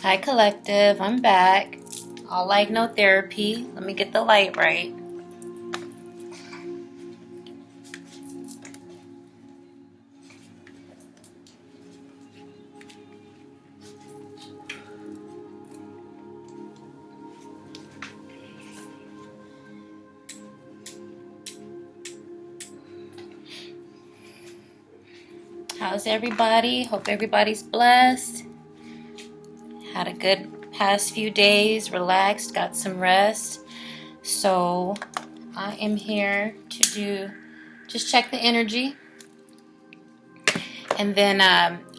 Hi, Collective. I'm back. All light, no therapy. Let me get the light right. How's everybody? Hope everybody's blessed. Had a good past few days, relaxed, got some rest. So I am here to just check the energy. And then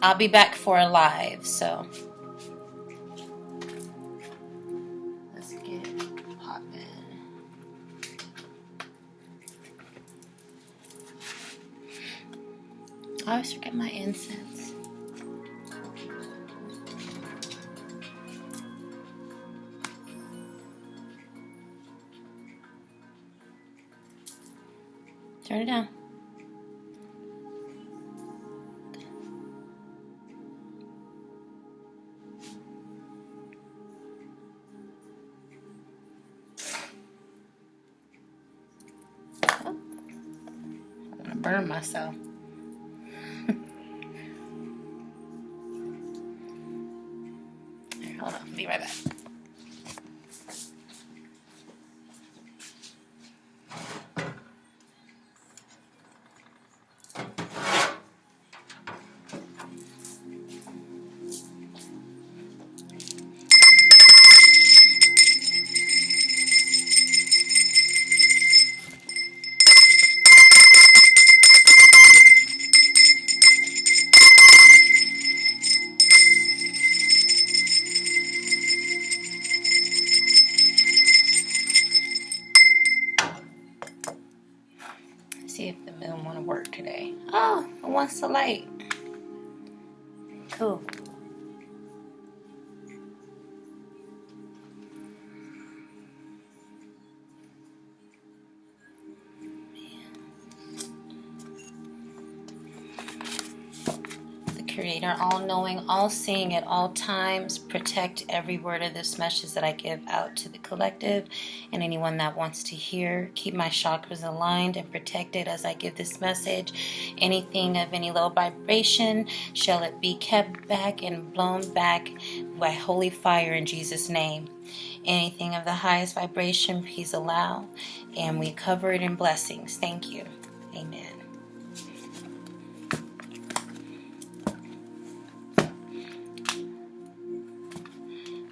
I'll be back for a live. So let's get it popping. I always forget my incense. Turn it down. Oh, I'm gonna burn myself. Hold on, be right back. See if the moon want to work today. Oh, it wants the light. Cool. Creator, all-knowing, all-seeing at all times, protect every word of this message that I give out to the collective and anyone that wants to hear. Keep my chakras aligned and protected as I give this message. Anything of any low vibration, shall it be kept back and blown back by holy fire in Jesus' name. Anything of the highest vibration, please allow, and we cover it in blessings. Thank you. Amen.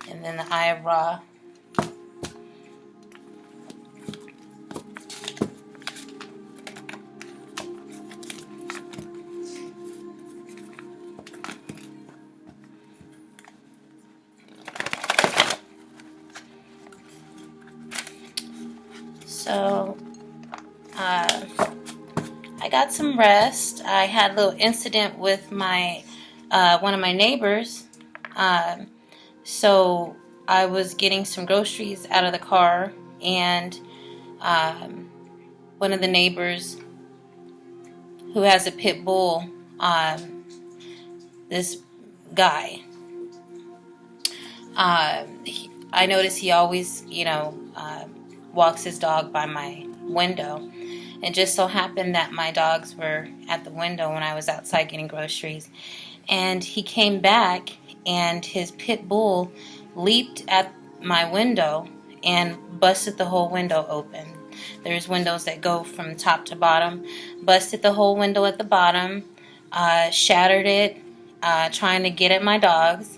And then the Eye of Ra. So, I got some rest. I had a little incident with my one of my neighbors. So I was getting some groceries out of the car, and one of the neighbors who has a pit bull, this guy, I noticed he always, walks his dog by my window. It just so happened that my dogs were at the window when I was outside getting groceries. And he came back, and his pit bull leaped at my window and busted the whole window open. There's windows that go from top to bottom. Busted the whole window at the bottom, shattered it, trying to get at my dogs.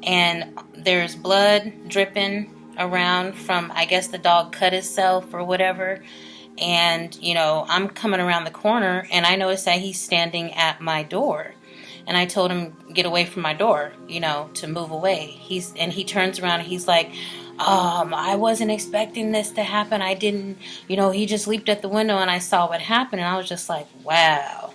And there's blood dripping around from, I guess the dog cut himself or whatever. And, I'm coming around the corner, and I noticed that he's standing at my door. And I told him, get away from my door, to move away. He turns around and he's like, I wasn't expecting this to happen. I didn't, he just leaped at the window and I saw what happened. And I was just like, wow.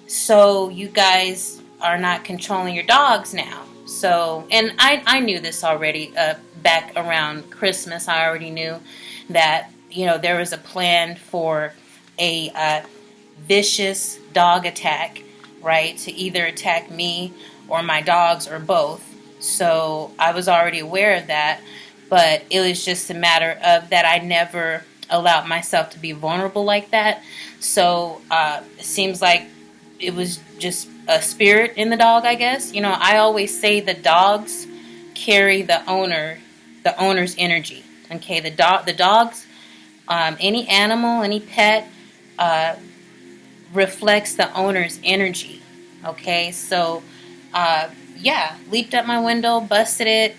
So you guys are not controlling your dogs now. So, and I knew this already, back around Christmas. I already knew that, there was a plan for a vicious dog attack, right? To either attack me or my dogs or both. So I was already aware of that, but it was just a matter of that I never allowed myself to be vulnerable like that. So it seems like it was just a spirit in the dog, I guess. You know, I always say the dogs carry the owner's energy. Okay, the dogs, any animal, any pet, uh, reflects the owner's energy. Okay, so yeah, leaped up my window, busted it.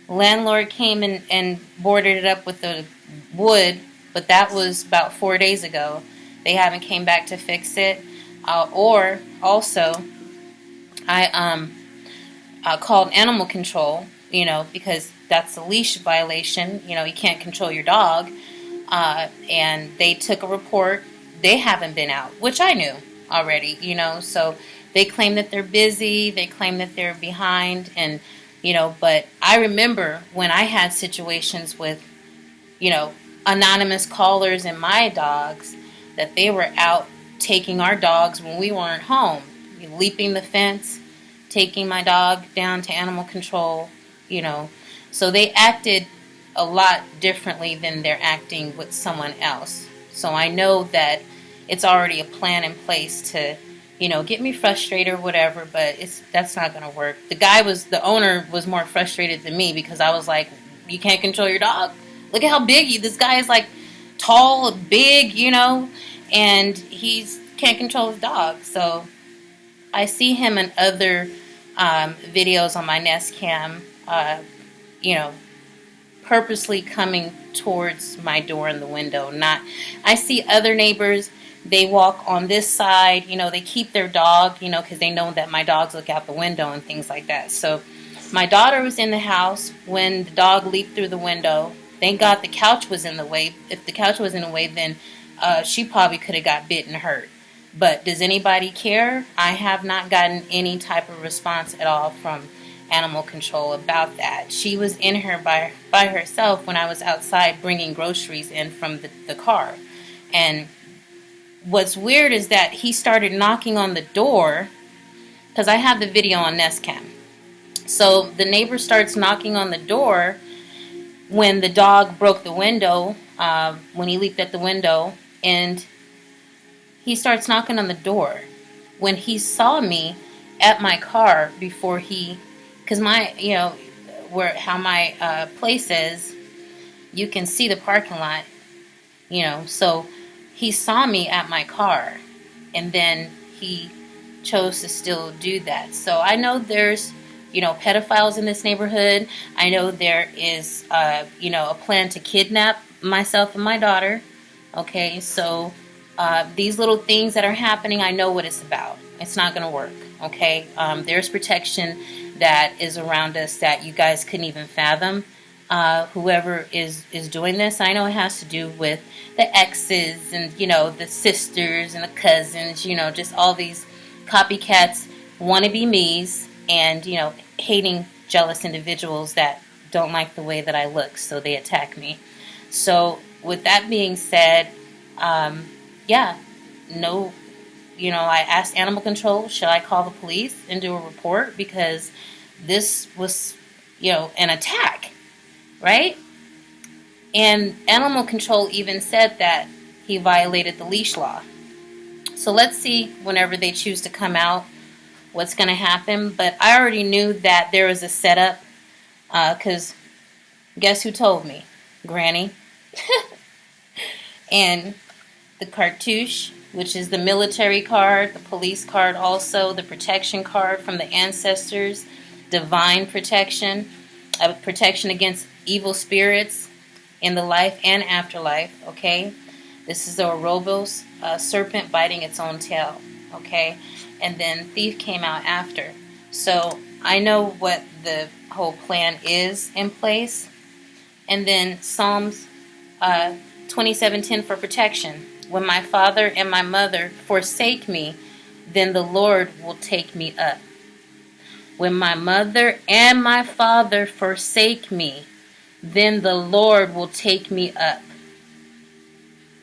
Landlord came and boarded it up with the wood, but that was about 4 days ago. They haven't came back to fix it. Or also, I called animal control, you know, because that's a leash violation. You know, you can't control your dog. And they took a report. They haven't been out, which I knew already, you know. So they claim that they're busy. They claim that they're behind, and you know. But I remember when I had situations with, you know, anonymous callers and my dogs, that they were out taking our dogs when we weren't home, leaping the fence, taking my dog down to animal control, you know. So they acted a lot differently than they're acting with someone else. So I know that it's already a plan in place to, you know, get me frustrated or whatever, but that's not going to work. The owner was more frustrated than me because I was like, you can't control your dog? Look at how big this guy is, like tall, big, you know, and he's can't control his dog. So I see him in other videos on my Nest Cam, you know, purposely coming towards my door in the window. Not, I see other neighbors, they walk on this side, you know, they keep their dog, you know, because they know that my dogs look out the window and things like that. So my daughter was in the house when the dog leaped through the window. Thank God the couch was in the way. If the couch was in the way, then she probably could have got bit and hurt. But does anybody care? I have not gotten any type of response at all from animal control about that. She was in here by herself when I was outside bringing groceries in from the car. And what's weird is that he started knocking on the door, because I have the video on Nest Cam. So the neighbor starts knocking on the door when the dog broke the window, when he leaped at the window, and he starts knocking on the door. When he saw me at my car before because my, you know, how my place is, you can see the parking lot, you know, so he saw me at my car, and then he chose to still do that. So I know there's, you know, pedophiles in this neighborhood. I know there is, you know, a plan to kidnap myself and my daughter. Okay, so these little things that are happening, I know what it's about. It's not going to work. Okay, there's protection that is around us that you guys couldn't even fathom. Whoever is doing this, I know it has to do with the exes and, you know, the sisters and the cousins, you know, just all these copycats, wannabe me's, and, you know, hating, jealous individuals that don't like the way that I look, so they attack me. So with that being said, yeah, no, you know, I asked animal control, should I call the police and do a report, because this was, you know, an attack, right? And animal control even said that he violated the leash law. So let's see, whenever they choose to come out, what's going to happen. But I already knew that there was a setup, because guess who told me? Granny. And the cartouche, which is the military card, the police card also, the protection card from the ancestors, divine protection, protection against evil spirits in the life and afterlife, okay? This is the Ouroboros serpent biting its own tail, okay? And then thief came out after. So I know what the whole plan is in place. And then Psalms 27:10 for protection. When my father and my mother forsake me, then the Lord will take me up. When my mother and my father forsake me, then the Lord will take me up.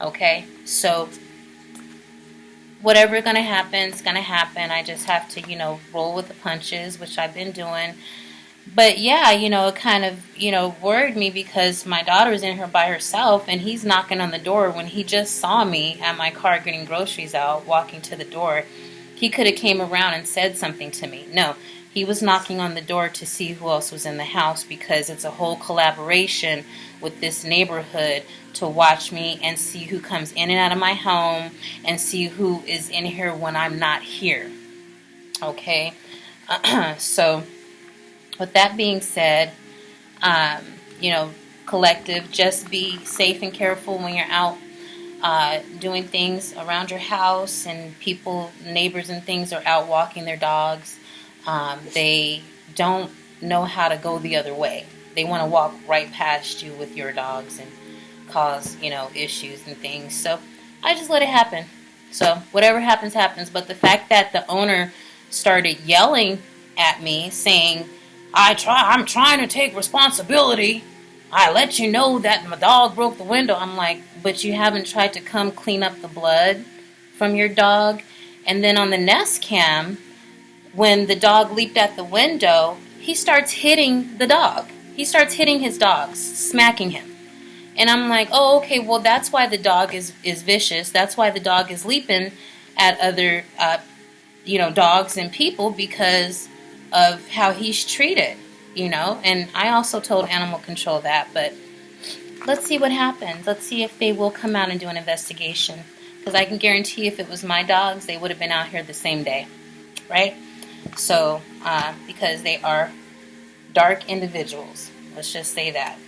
Okay? So whatever's going to happen is going to happen. I just have to, you know, roll with the punches, which I've been doing. But yeah, it kind of, worried me because my daughter's in here by herself and he's knocking on the door when he just saw me at my car getting groceries out, walking to the door. He could have came around and said something to me. No, he was knocking on the door to see who else was in the house because it's a whole collaboration with this neighborhood to watch me and see who comes in and out of my home and see who is in here when I'm not here. Okay? So with that being said, um, you know, collective, just be safe and careful when you're out doing things around your house and people, neighbors and things are out walking their dogs. They don't know how to go the other way. They want to walk right past you with your dogs and cause, issues and things. So I just let it happen. So whatever happens, happens. But the fact that the owner started yelling at me saying, I'm trying to take responsibility. I let you know that my dog broke the window. I'm like, but you haven't tried to come clean up the blood from your dog. And then on the Nest Cam, when the dog leaped at the window, he starts hitting the dog. He starts hitting his dogs, smacking him. And I'm like, oh, okay, well, that's why the dog is vicious. That's why the dog is leaping at other, dogs and people because of how he's treated, And I also told animal control that, but let's see what happens. Let's see if they will come out and do an investigation. Because I can guarantee if it was my dogs, they would have been out here the same day, right? So, because they are dark individuals. Let's just say that.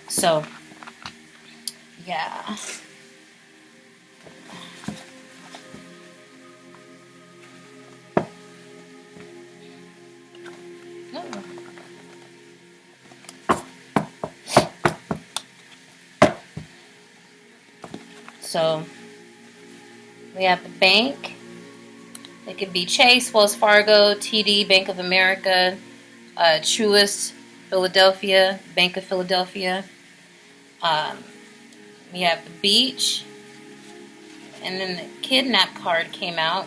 So, yeah. Oh. So, we have the bank. It could be Chase, Wells Fargo, TD, Bank of America, Truist, Philadelphia, Bank of Philadelphia. We have the beach. And then the kidnap card came out.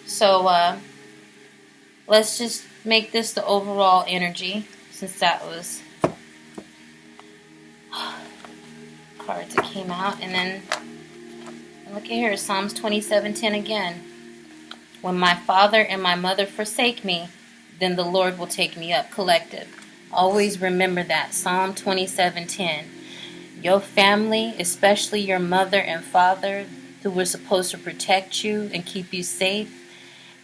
So let's just make this the overall energy, since that was cards that came out. And then look at here, Psalms 27:10 again. When my father and my mother forsake me, then the Lord will take me up. Collective. Always remember that. Psalm 27:10. Your family, especially your mother and father, who were supposed to protect you and keep you safe,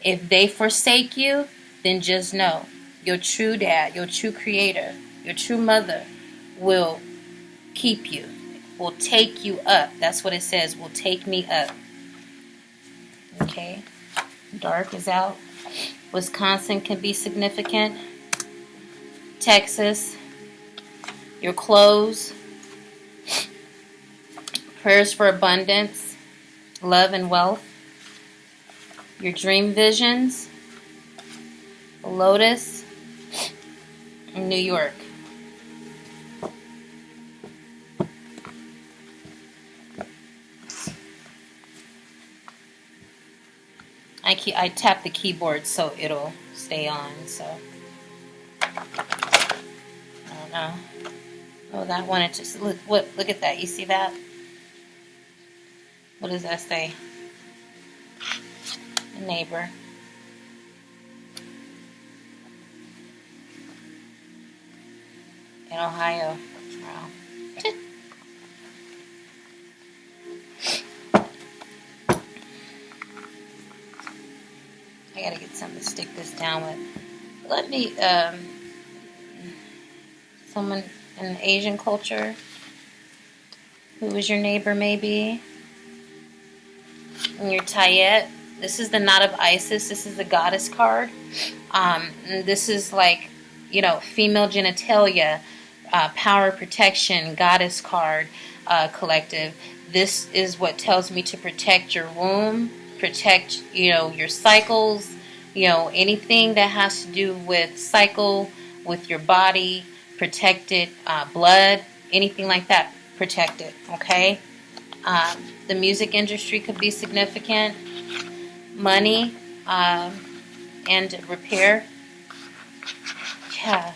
if they forsake you, then just know your true dad, your true creator, your true mother will keep you, will take you up. That's what it says, will take me up. Okay, dark is out. Wisconsin can be significant. Texas, your clothes, prayers for abundance, love and wealth, your dream visions, Lotus, New York. I tap the keyboard so it'll stay on, so I don't know. Oh, that one, it just, look at that, you see that? What does that say? A neighbor. In Ohio. Wow. I gotta get something to stick this down with. Let me, someone in the Asian culture, who was your neighbor maybe, and your Tayet. This is the Knot of Isis. This is the goddess card. This is like, female genitalia, power, protection, goddess card, collective. This is what tells me to protect your womb, protect, your cycles, anything that has to do with cycle, with your body, protect it, blood, anything like that, protect it, okay? The music industry could be significant. Money and repair Yeah.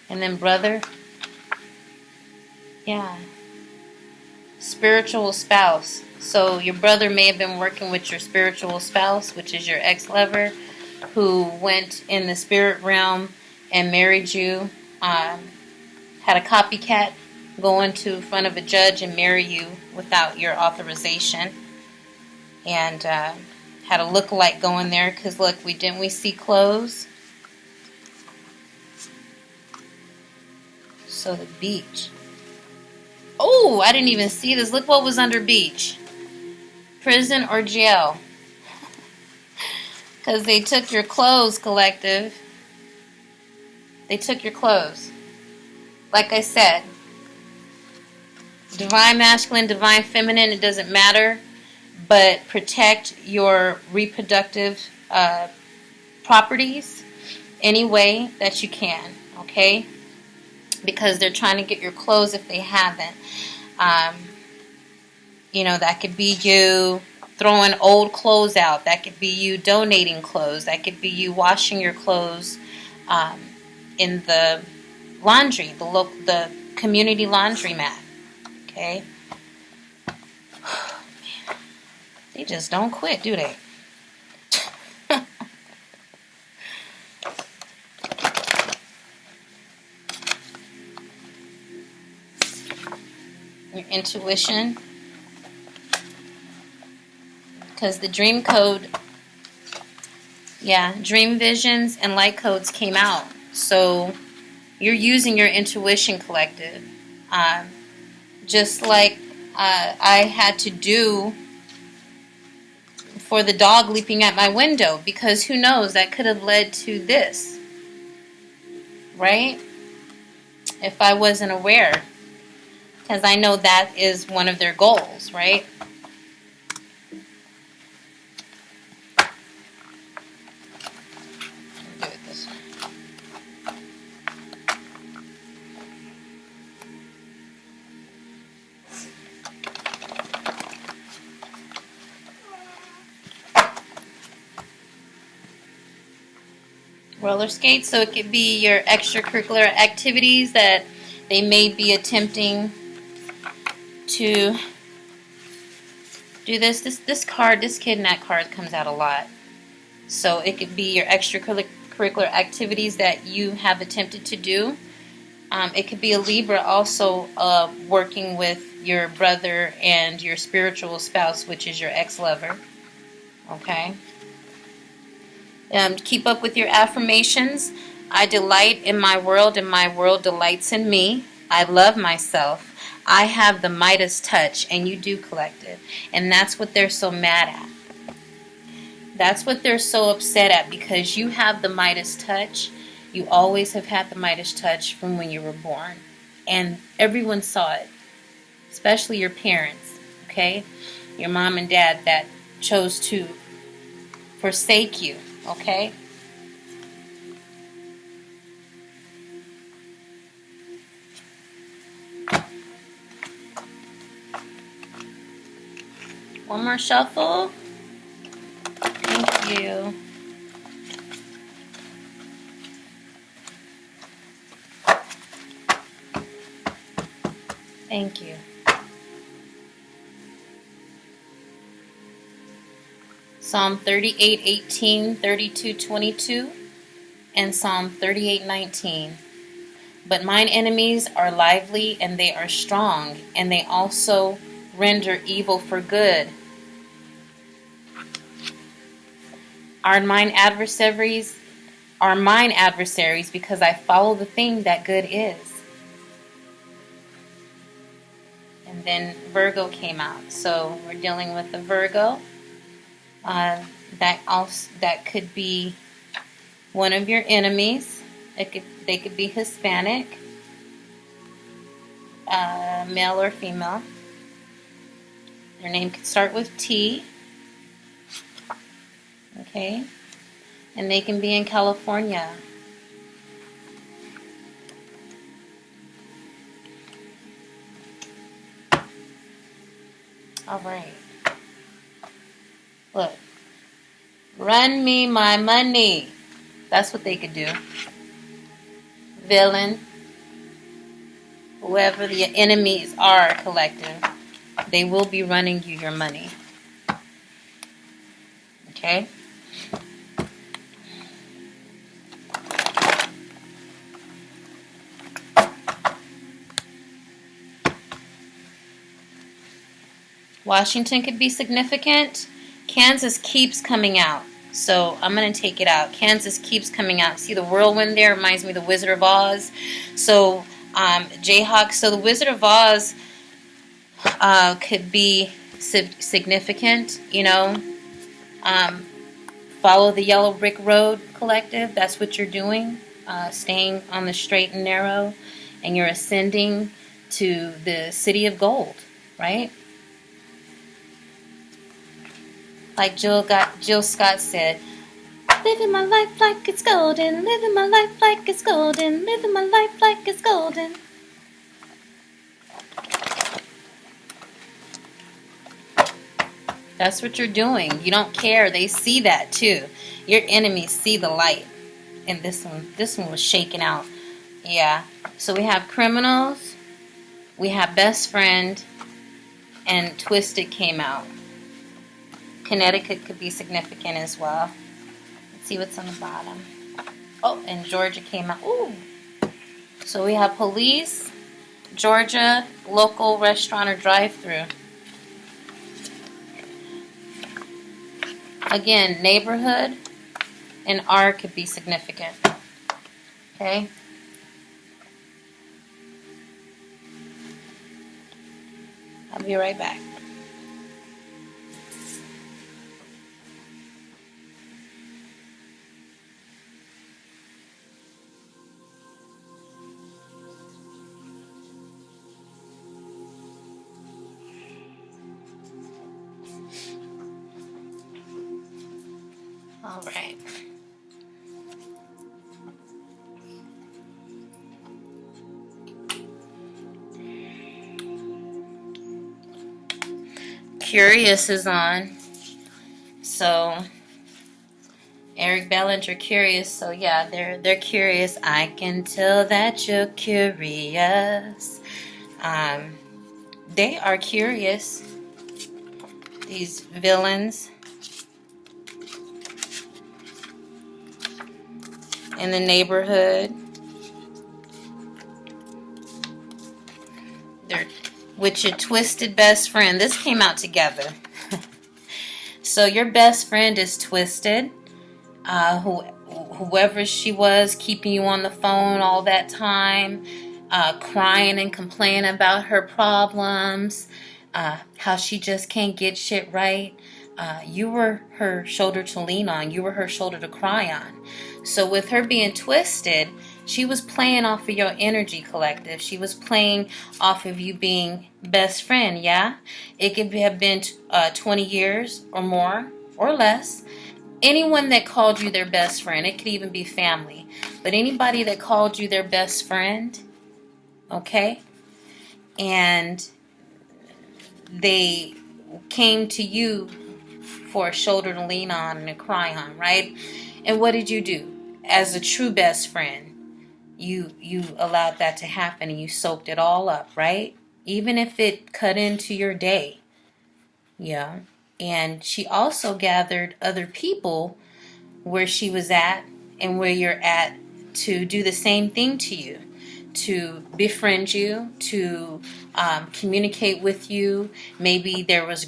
And then brother. Yeah. Spiritual spouse. So your brother may have been working with your spiritual spouse, which is your ex-lover, who went in the spirit realm and married you, had a copycat go into front of a judge and marry you without your authorization, and had a lookalike go in there because look, we see clothes. So the beach. Oh, I didn't even see this. Look what was under beach. Prison or jail. Because they took your clothes, collective. They took your clothes. Like I said, divine masculine, divine feminine, it doesn't matter. But protect your reproductive properties any way that you can, okay? Because they're trying to get your clothes if they haven't. That could be you throwing old clothes out. That could be you donating clothes. That could be you washing your clothes in the laundry, the community laundromat. Okay? They just don't quit, do they? Your intuition. Because the dream code, dream visions and light codes came out. So you're using your intuition, collective. Just like I had to do for the dog leaping at my window, because who knows, that could have led to this, right? If I wasn't aware, because I know that is one of their goals, right? Do it this way. Roller skates, so it could be your extracurricular activities that they may be attempting to do this. This kidnap card comes out a lot. So it could be your extracurricular activities that you have attempted to do. It could be a Libra also working with your brother and your spiritual spouse, which is your ex-lover. Okay? Keep up with your affirmations. I delight in my world, and my world delights in me. I love myself. I have the Midas touch, and you do, collective. And that's what they're so mad at. That's what they're so upset at, because you have the Midas touch. You always have had the Midas touch from when you were born. And everyone saw it, especially your parents, okay? Your mom and dad that chose to forsake you, okay? One more shuffle. Thank you. Thank you. Psalm 38:18, 32:22, and Psalm 38:19. But mine enemies are lively, and they are strong, and they also render evil for good. Are mine adversaries because I follow the thing that good is. And then Virgo came out. So we're dealing with the Virgo. That could be one of your enemies. They could be Hispanic, male or female. Their name could start with T. Okay, and they can be in California. All right. Look. Run me my money. That's what they could do. villain, whoever the enemies are, collective, they will be running you your money. Okay? Washington could be significant. Kansas keeps coming out. So I'm going to take it out. Kansas keeps coming out. See the whirlwind there? Reminds me of the Wizard of Oz. So Jayhawk. So the Wizard of Oz could be significant. You know, follow the yellow brick road, collective. That's what you're doing. Staying on the straight and narrow, and you're ascending to the city of gold, right? Like Jill Scott said, living my life like it's golden, living my life like it's golden, living my life like it's golden. That's what you're doing. You don't care. They see that too. Your enemies see the light. And this one was shaken out. Yeah. So we have criminals, we have best friend, and twisted came out. Connecticut could be significant as well. Let's see what's on the bottom. Oh, and Georgia came out. Ooh. So we have police, Georgia, local restaurant or drive-through. Again, neighborhood and R could be significant. Okay? I'll be right back. All right. Curious is on. So Eric Bellinger curious. So yeah, they're curious. I can tell that you're curious. They are curious. These villains in the neighborhood. They're with your twisted best friend. This came out together. So your best friend is twisted. Whoever she was, keeping you on the phone all that time, crying and complaining about her problems, how she just can't get shit right. You were her shoulder to lean on. You were her shoulder to cry on. So with her being twisted, she was playing off of your energy, collective. She was playing off of you being best friend, yeah? It could have been 20 years or more or less. Anyone that called you their best friend, it could even be family. But anybody that called you their best friend, okay? And they came to you for a shoulder to lean on and to cry on, right? And what did you do? As a true best friend, you allowed that to happen and you soaked it all up, right? Even if it cut into your day. Yeah. And she also gathered other people where she was at and where you're at to do the same thing to you, to befriend you, to communicate with you. Maybe there was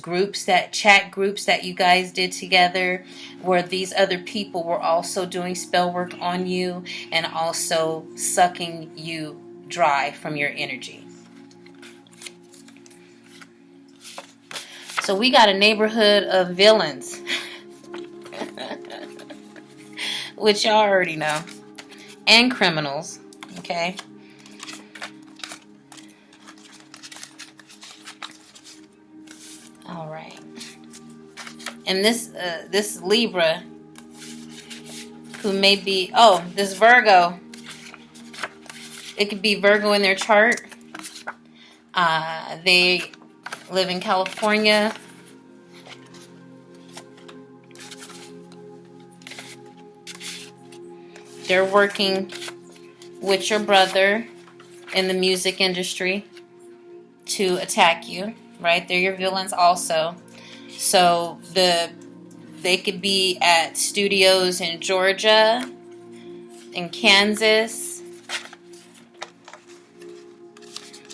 chat groups that you guys did together where these other people were also doing spell work on you and also sucking you dry from your energy. So we got a neighborhood of villains, which y'all already know, and criminals, okay? All right. And this Libra, who may be, this Virgo, it could be Virgo in their chart. They live in California. They're working with your brother in the music industry to attack you, right? They're your villains also. So they could be at studios in Georgia, in Kansas.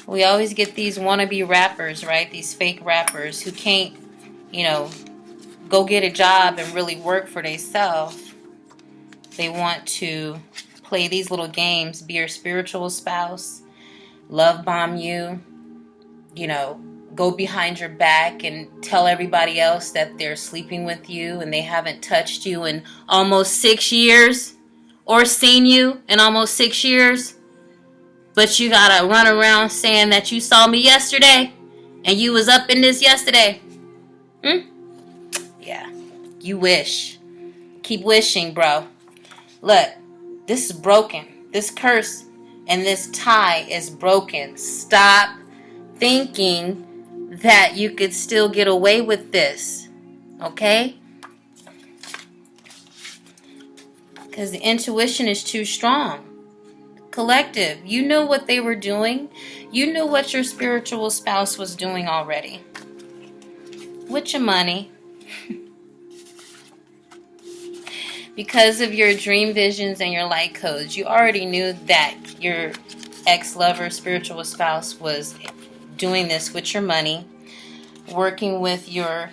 We always get these wannabe rappers, right? These fake rappers who can't, go get a job and really work for themselves. They want to play these little games, be your spiritual spouse, love bomb you, go behind your back and tell everybody else that they're sleeping with you and they haven't touched you in almost 6 years or seen you in almost 6 years. But you gotta run around saying that you saw me yesterday and you was up in this yesterday. Yeah, you wish. Keep wishing, bro. Look, this is broken. This curse and this tie is broken. Stop thinking that you could still get away with this, okay? Because the intuition is too strong. Collective, you knew what they were doing. You knew what your spiritual spouse was doing already. With your money. Because of your dream visions and your light codes, you already knew that your ex-lover, spiritual spouse was doing this with your money, working with your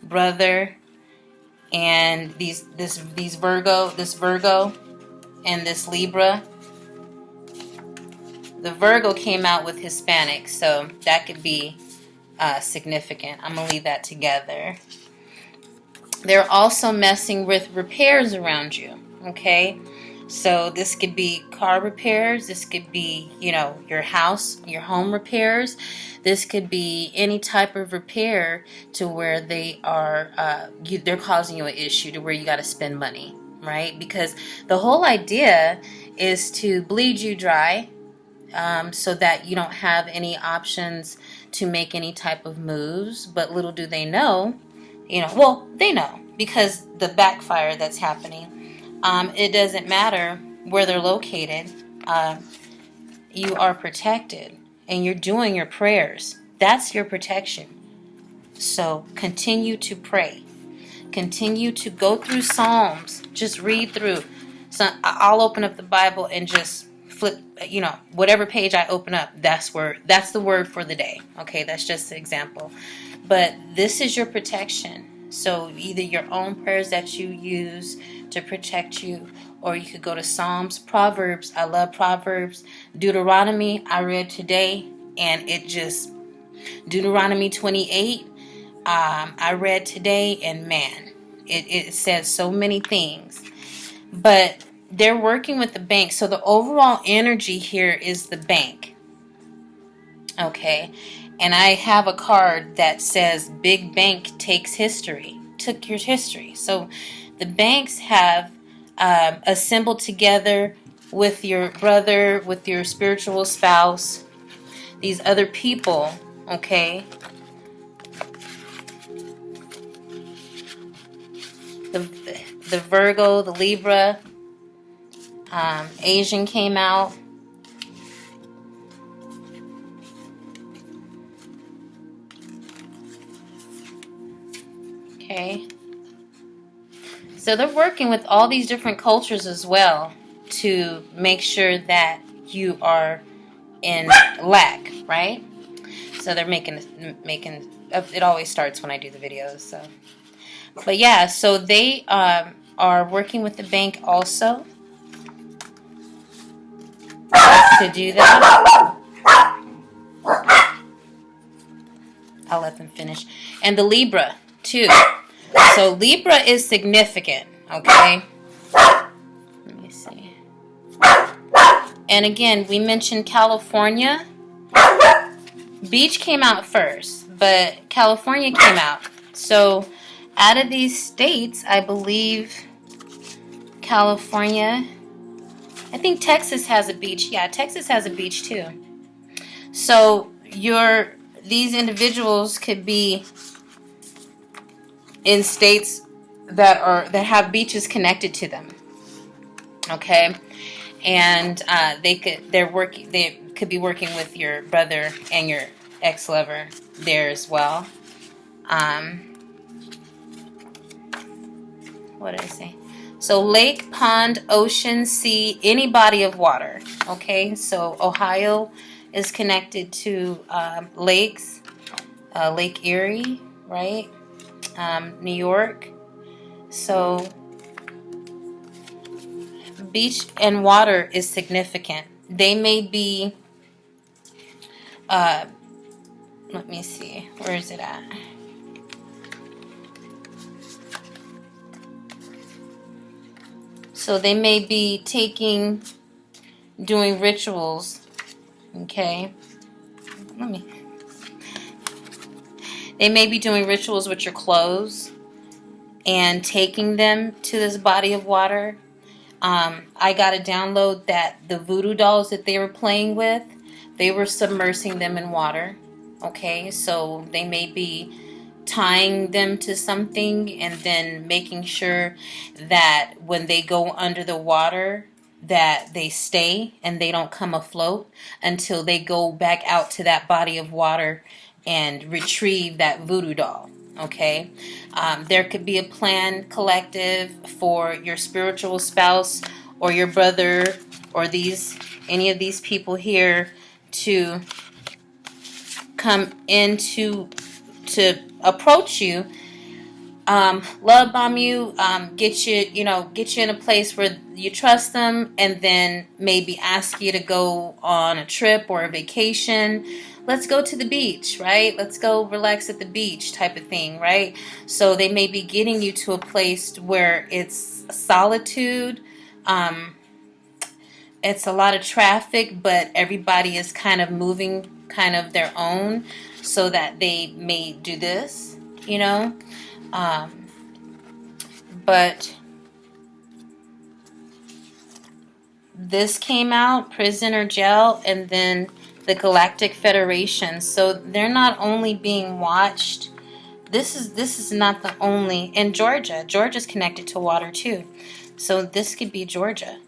brother and this Virgo and this Libra. The Virgo came out with Hispanic, so that could be significant. I'm going to leave that together. They're also messing with repairs around you, okay? So this could be car repairs. This could be, your house, your home repairs. This could be any type of repair to where they are, they're causing you an issue to where you got to spend money, right? Because the whole idea is to bleed you dry, so that you don't have any options to make any type of moves. But little do they know, they know because the backfire that's happening. It doesn't matter where they're located. You are protected and you're doing your prayers. That's your protection. So continue to pray. Continue to go through Psalms. Just read through. So I'll open up the Bible and just flip, whatever page I open up, that's the word for the day. Okay, that's just an example. But this is your protection. So either your own prayers that you use to protect you, or you could go to Psalms, Proverbs. I love Proverbs. Deuteronomy, I read today, and Deuteronomy 28, I read today, and man, it says so many things. But they're working with the bank. So the overall energy here is the bank. Okay. And I have a card that says Big Bank took your history. So the banks have assembled together with your brother, with your spiritual spouse, these other people, okay? The Virgo, the Libra, Asian came out. Okay. So they're working with all these different cultures as well to make sure that you are in lack, right? So they're making it always starts when I do the videos, so. But yeah, so they are working with the bank also to do that. I'll let them finish. And the Libra too. So Libra is significant, okay? Let me see. And again, we mentioned California. Beach came out first, but California came out. So out of these states, I believe California, I think Texas has a beach. Yeah, Texas has a beach too. So these individuals could be in states that have beaches connected to them. Okay, and they could be working with your brother and your ex-lover there as well. What did I say? So lake, pond, ocean, sea, any body of water. Okay, so Ohio is connected to lakes, Lake Erie, right? New York. So beach and water is significant. They may be, let me see, where is it at? So they may be doing rituals, okay? They may be doing rituals with your clothes and taking them to this body of water. I got a download that the voodoo dolls that they were playing with, they were submersing them in water, okay? So they may be tying them to something and then making sure that when they go under the water that they stay and they don't come afloat until they go back out to that body of water and retrieve that voodoo doll. Okay, there could be a plan collective for your spiritual spouse or your brother or any of these people here to come into to approach you, love bomb you, get you in a place where you trust them, and then maybe ask you to go on a trip or a vacation. Let's go to the beach, right? Let's go relax at the beach type of thing, right? So they may be getting you to a place where it's solitude. It's a lot of traffic, but everybody is kind of moving kind of their own, so that they may do this, but this came out, prison or jail, and then the Galactic Federation. So they're not only being watched. This is not the only. In Georgia's connected to water too, so this could be Georgia.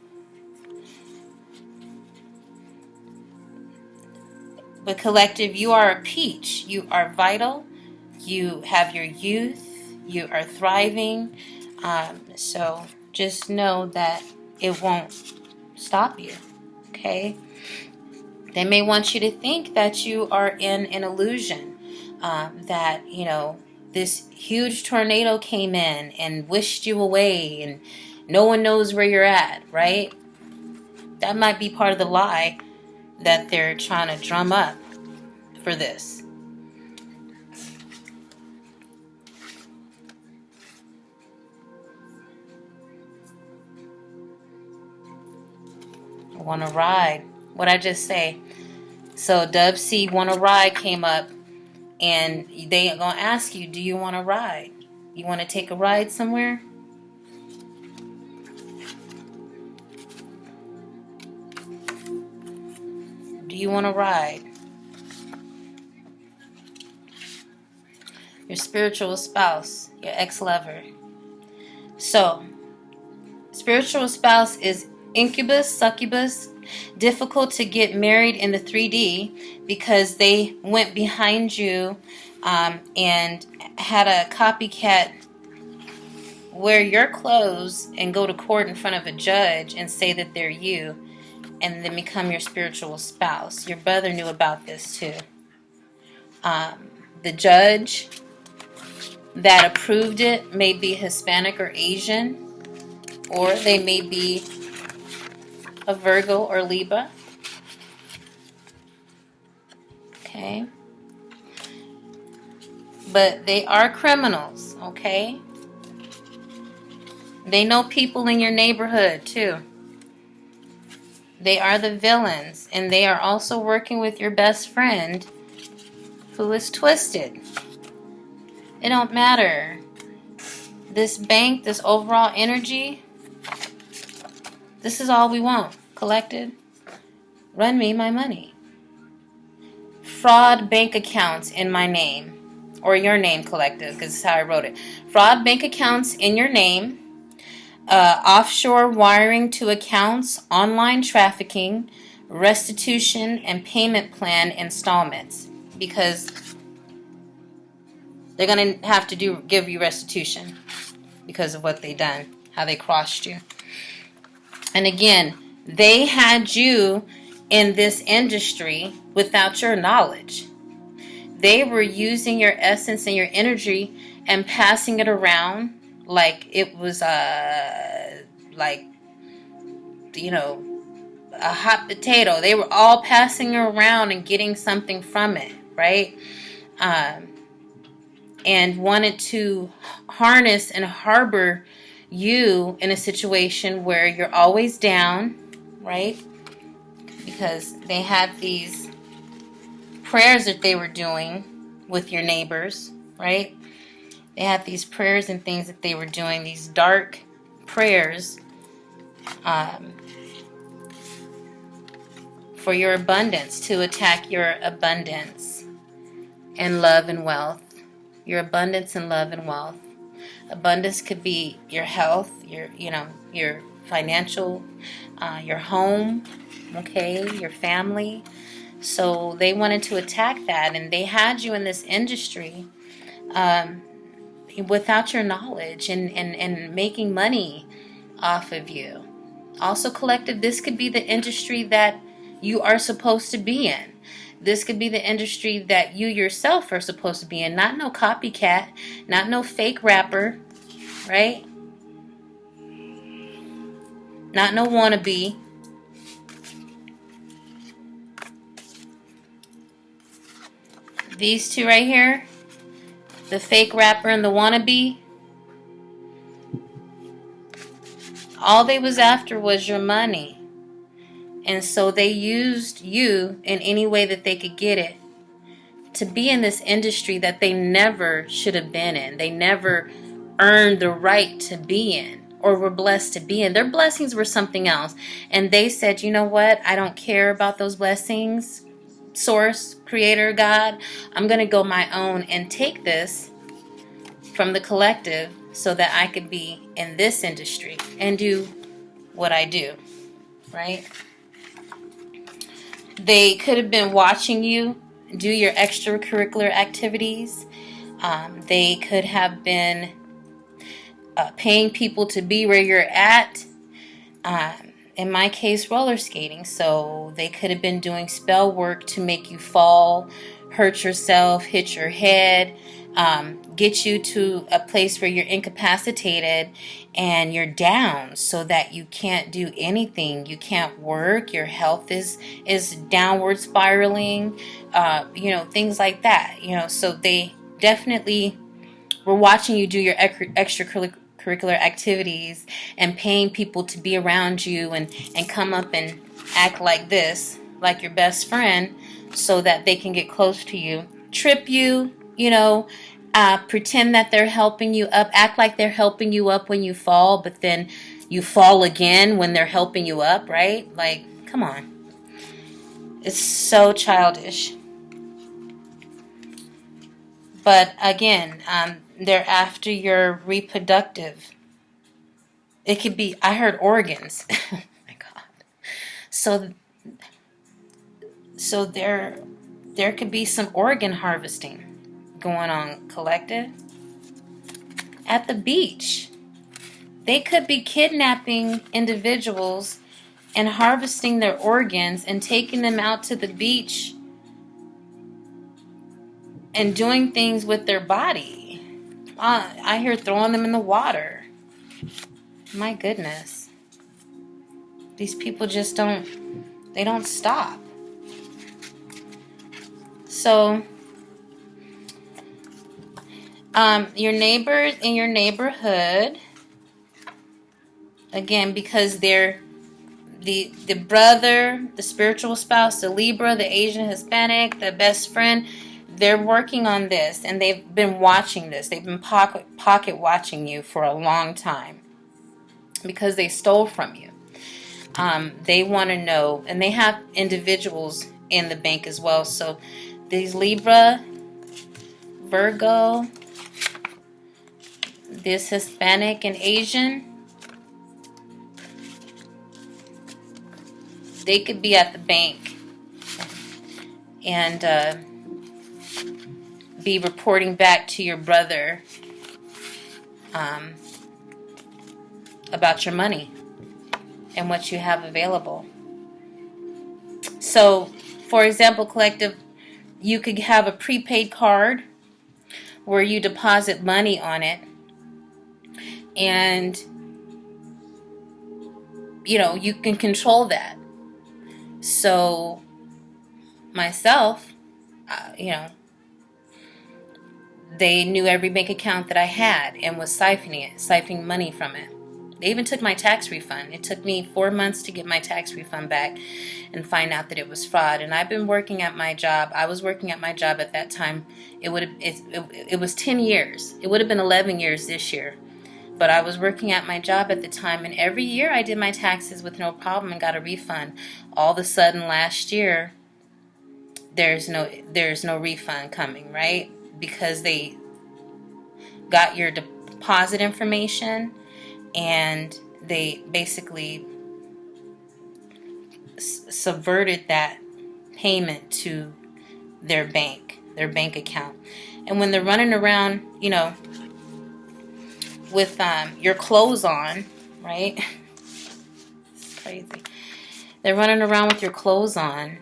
But collective, you are a peach. You are vital. You have your youth. You are thriving. So just know that it won't stop you. Okay? They may want you to think that you are in an illusion. That, this huge tornado came in and wished you away and no one knows where you're at, right? That might be part of the lie that they're trying to drum up for this. Want to ride? What'd I just say? So Dub C Want to Ride came up, and they are going to ask you, do you want to ride? You want to take a ride somewhere? Do you want to ride? Your spiritual spouse, your ex-lover. So, spiritual spouse is incubus, succubus, difficult to get married in the 3D because they went behind you and had a copycat wear your clothes and go to court in front of a judge and say that they're you, and then become your spiritual spouse. Your brother knew about this too. The judge that approved it may be Hispanic or Asian, or they may be a Virgo or Libra. Okay? But they are criminals, okay? They know people in your neighborhood too. They are the villains, and they are also working with your best friend who is twisted. It don't matter. This bank, this overall energy, this is all we want. Collected. Run me my money. Fraud bank accounts in my name. Or your name, collective, because this is how I wrote it. Fraud bank accounts in your name. offshore wiring to accounts, online trafficking, restitution, and payment plan installments, because they're going to have to give you restitution because of what they done, how they crossed you. And again, they had you in this industry without your knowledge. They were using your essence and your energy and passing it around like it was like, you know, a hot potato. They were all passing it around and getting something from it, right? And wanted to harness and harbor you in a situation where you're always down, right? Because they had these prayers that they were doing with your neighbors, right? They had these prayers and things that they were doing, these dark prayers for your abundance, to attack your abundance and love and wealth. Your abundance and love and wealth. Abundance could be your health, your financial, your home, okay, your family. So they wanted to attack that, and they had you in this industry without your knowledge and making money off of you. Also, collective, this could be the industry that you are supposed to be in. This could be the industry that you yourself are supposed to be in. Not no copycat, not no fake rapper, right? Not no wannabe. These two right here, the fake rapper and the wannabe, all they was after was your money. And so they used you in any way that they could get it to be in this industry that they never should have been in. They never earned the right to be in or were blessed to be in. Their blessings were something else. And they said, you know what? I don't care about those blessings. Source, creator, God, I'm going to go my own and take this from the collective so that I could be in this industry and do what I do, right? They could have been watching you do your extracurricular activities. They could have been paying people to be where you're at. In my case, roller skating. So they could have been doing spell work to make you fall, hurt yourself, hit your head, get you to a place where you're incapacitated and you're down so that you can't do anything. You can't work. Your health is downward spiraling, things like that. So they definitely were watching you do your extracurricular activities and paying people to be around you and come up and act like this, like your best friend, so that they can get close to you, trip you, pretend that they're helping you up, act like they're helping you up when you fall, but then you fall again when they're helping you up, right? Like, come on. It's so childish. But again, they're after your reproductive. It could be, I heard organs. Oh my God. So there could be some organ harvesting going on, collective. At the beach. They could be kidnapping individuals and harvesting their organs and taking them out to the beach and doing things with their body. I hear throwing them in the water. My goodness. These people just don't stop. So, your neighbors in your neighborhood, again, because they're the brother, the spiritual spouse, the Libra, the Asian Hispanic, the best friend, they're working on this, and they've been watching this. They've been pocket watching you for a long time because they stole from you. They want to know, and they have individuals in the bank as well. So these Libra, Virgo, this Hispanic and Asian, they could be at the bank and be reporting back to your brother about your money and what you have available. So, for example, collective, you could have a prepaid card where you deposit money on it, and you can control that. So myself, they knew every bank account that I had and was siphoning money from it. They even took my tax refund. It took me 4 months to get my tax refund back and find out that it was fraud. And I've been working at my job. I was working at my job at that time. It was 10 years. It would have been 11 years this year. But I was working at my job at the time, and every year I did my taxes with no problem and got a refund. All of a sudden last year, there's no refund coming, right? Because they got your deposit information and they basically subverted that payment to their bank account. And when they're running around, with your clothes on, right? It's crazy. They're running around with your clothes on,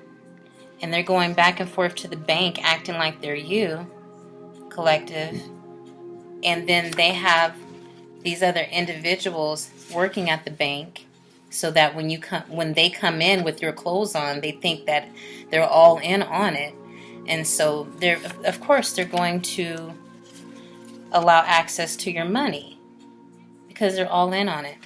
and they're going back and forth to the bank acting like they're you, collective. And then they have these other individuals working at the bank so that when they come in with your clothes on, they think that they're all in on it. And so of course they're going to allow access to your money because they're all in on it.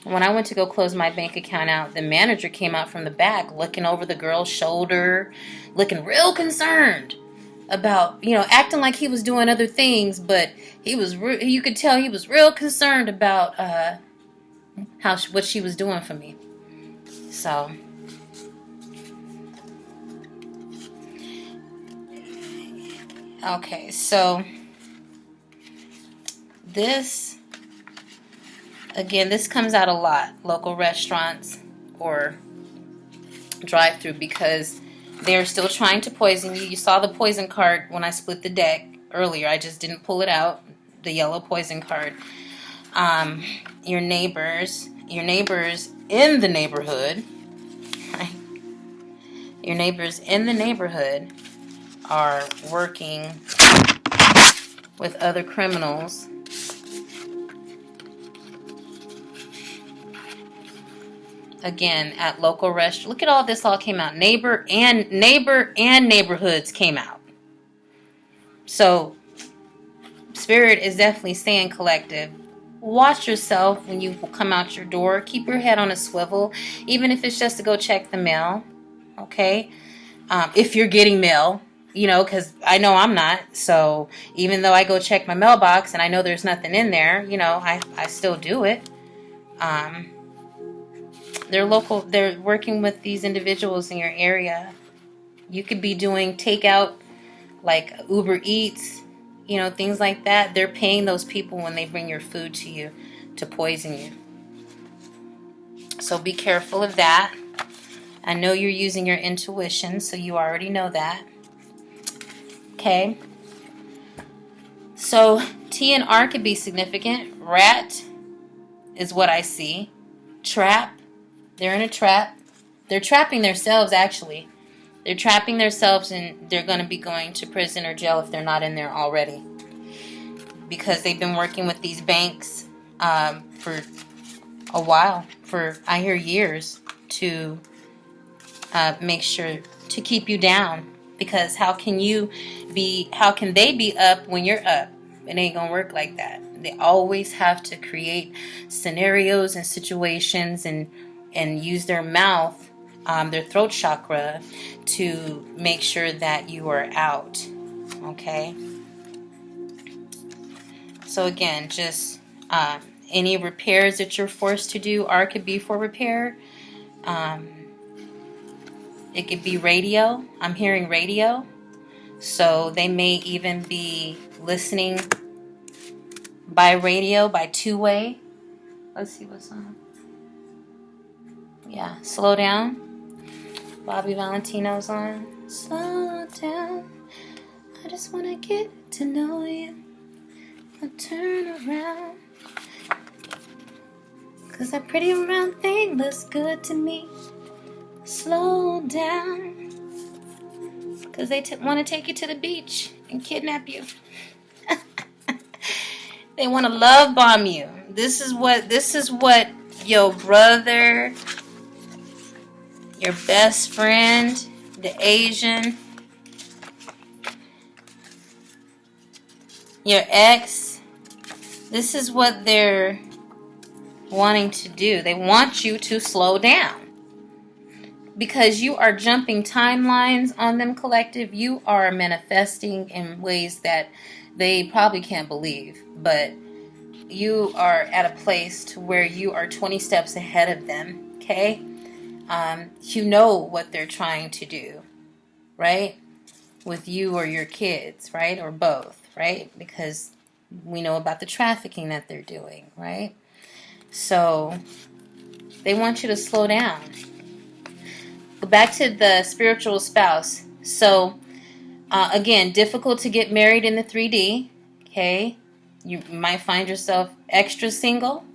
When I went to go close my bank account out, the manager came out from the back looking over the girl's shoulder, looking real concerned about, acting like he was doing other things, but you could tell he was real concerned about what she was doing for me. So okay, so this comes out a lot, local restaurants or drive-through, because they're still trying to poison you. You saw the poison card when I split the deck earlier. I just didn't pull it out, the yellow poison card. Your neighbors in the neighborhood, right? Your neighbors in the neighborhood are working with other criminals again at local restaurants. Look at all this, all came out. Neighbor and neighborhoods came out. So Spirit is definitely saying, collective, watch yourself when you come out your door. Keep your head on a swivel, even if it's just to go check the mail. Okay, if you're getting mail, because I know I'm not. So even though I go check my mailbox and I know there's nothing in there, I still do it. They're local. They're working with these individuals in your area. You could be doing takeout, like Uber Eats, things like that. They're paying those people when they bring your food to you to poison you. So be careful of that. I know you're using your intuition, so you already know that. Okay. So T and R could be significant. Rat is what I see. Trap. They're in a trap. They're trapping themselves, actually. They're trapping themselves, and they're going to be going to prison or jail if they're not in there already. Because they've been working with these banks for a while, for, I hear, years, to make sure to keep you down. Because how can they be up when you're up? It ain't going to work like that. They always have to create scenarios and situations and use their mouth, their throat chakra, to make sure that you are out. Okay? So again, just any repairs that you're forced to do, R could be for repair. It could be radio. I'm hearing radio. So they may even be listening by radio, by two-way. Let's see what's on. Yeah, slow down. Bobby Valentino's on. Slow down. I just want to get to know you. I'll turn around. 'Cause that pretty round thing looks good to me. Slow down. 'Cause they want to take you to the beach and kidnap you. They want to love bomb you. This is what your brother, your best friend, the Asian, your ex, this is what they're wanting to do. They want you to slow down. Because you are jumping timelines on them, collective. You are manifesting in ways that they probably can't believe. But you are at a place to where you are 20 steps ahead of them. Okay? You know what they're trying to do. Right? With you or your kids. Right? Or both. Right? Because we know about the trafficking that they're doing. Right? So they want you to slow down. Back to the spiritual spouse. So, again, difficult to get married in the 3D. Okay, you might find yourself extra single,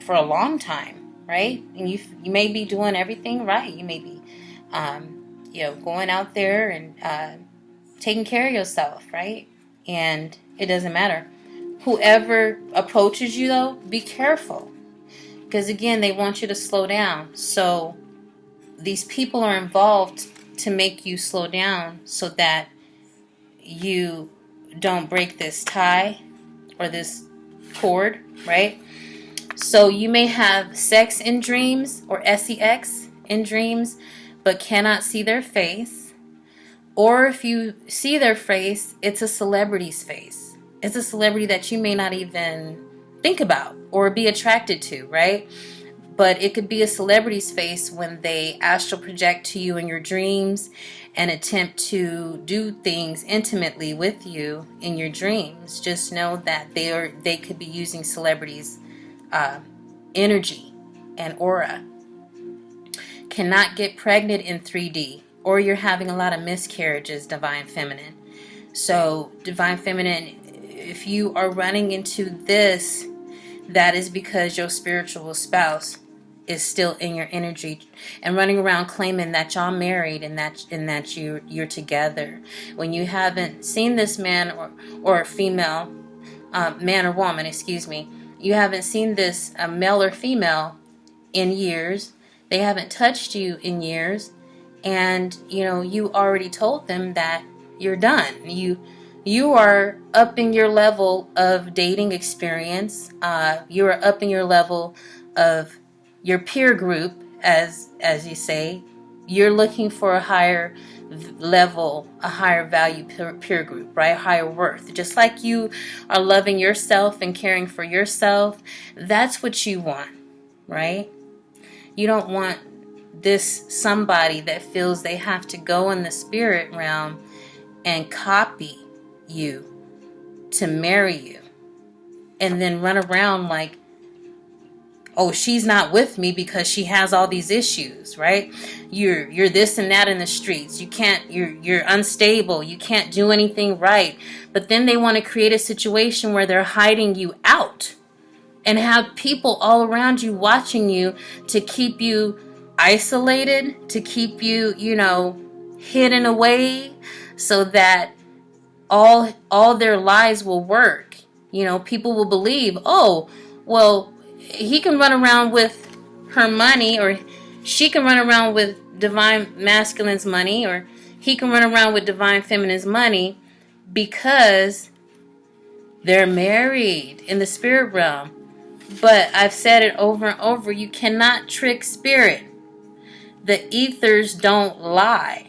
for a long time, right? And you may be doing everything right. You may be, going out there and taking care of yourself, right? And it doesn't matter. Whoever approaches you, though, be careful, because again, they want you to slow down. So these people are involved to make you slow down so that you don't break this tie or this cord, right? So you may have sex in dreams or sex in dreams, but cannot see their face. Or if you see their face, it's a celebrity's face. It's a celebrity that you may not even think about or be attracted to, right? But it could be a celebrity's face when they astral project to you in your dreams and attempt to do things intimately with you in your dreams. Just know that they could be using celebrities' energy and aura. Cannot get pregnant in 3D, or you're having a lot of miscarriages, Divine Feminine. So, Divine Feminine, if you are running into this, that is because your spiritual spouse is still in your energy and running around claiming that y'all married and that you're together. When you haven't seen this man or female, man or woman, you haven't seen this male or female in years. They haven't touched you in years, and you already told them that you're done. You are upping your level of dating experience. You are upping your level of your peer group, as you say. You're looking for a higher level, a higher value peer group, right? Higher worth. Just like you are loving yourself and caring for yourself, that's what you want, right? You don't want this somebody that feels they have to go in the spirit realm and copy you to marry you and then run around like, oh, she's not with me because she has all these issues, right? You're this and that in the streets. You're unstable. You can't do anything right. But then they want to create a situation where they're hiding you out and have people all around you watching you to keep you isolated, to keep you, hidden away, so that all their lies will work. People will believe, oh, well, he can run around with her money, or she can run around with Divine Masculine's money, or he can run around with Divine Feminine's money because they're married in the spirit realm. But I've said it over and over, you cannot trick spirit. The ethers don't lie.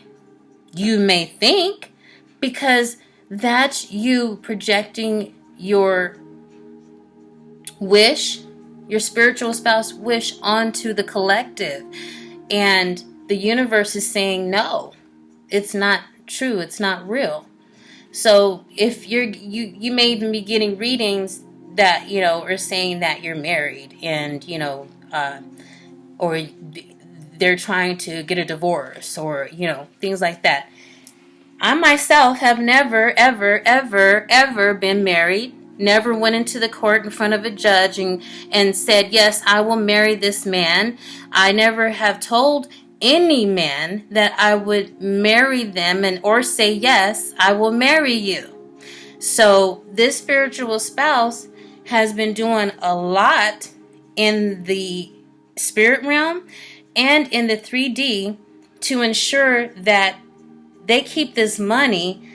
You may think, because that's you projecting your wish, your spiritual spouse wish, onto the collective. And the universe is saying, no, it's not true. It's not real. So if you may even be getting readings that, are saying that you're married and, or they're trying to get a divorce, or, things like that. I myself have never, ever, ever, ever been married. Never went into the court in front of a judge and said, yes, I will marry this man. I never have told any man that I would marry them or say, yes, I will marry you. So this spiritual spouse has been doing a lot in the spirit realm and in the 3D to ensure that they keep this money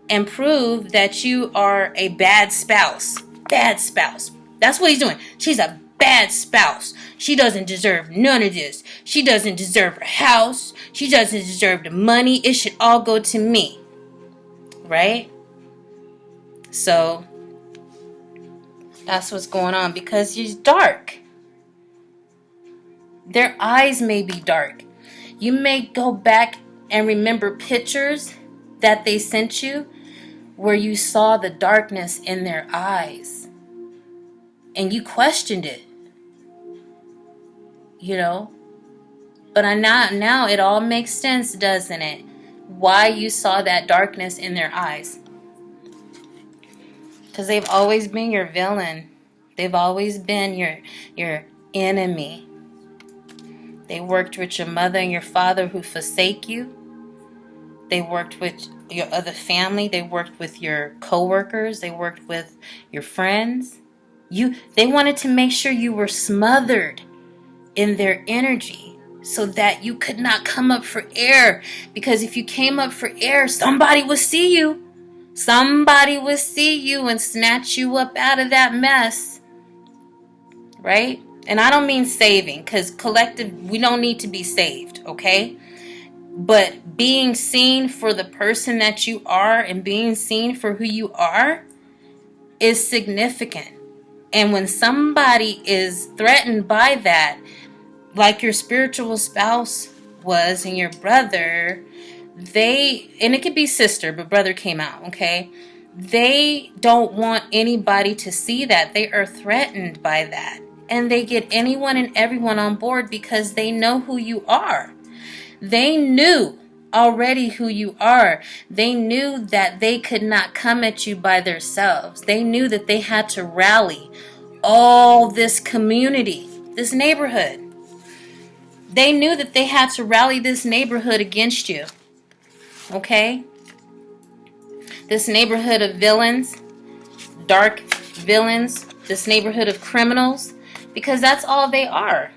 and prove that you are a bad spouse. Bad spouse. That's what he's doing. She's a bad spouse. She doesn't deserve none of this. She doesn't deserve her house. She doesn't deserve the money. It should all go to me. Right? So that's what's going on, because she's dark. Their eyes may be dark. You may go back and remember pictures that they sent you where you saw the darkness in their eyes and you questioned it, but now it all makes sense, doesn't it? Why you saw that darkness in their eyes. Because they've always been your villain. They've always been your enemy. They worked with your mother and your father who forsake you. They worked with your other family. They worked with your co-workers. They worked with your friends. They wanted to make sure you were smothered in their energy so that you could not come up for air. Because if you came up for air, somebody would see you. Somebody would see you and snatch you up out of that mess. Right? And I don't mean saving, because collective, we don't need to be saved, okay? But being seen for the person that you are and being seen for who you are is significant. And when somebody is threatened by that, like your spiritual spouse was and your brother, and it could be sister, but brother came out, okay? They don't want anybody to see that. They are threatened by that. And they get anyone and everyone on board because they know who you are. They knew already who you are. They knew that they could not come at you by themselves. They knew that they had to rally all this community, this neighborhood. They knew that they had to rally this neighborhood against you. Okay? This neighborhood of villains, dark villains, this neighborhood of criminals, because that's all they are.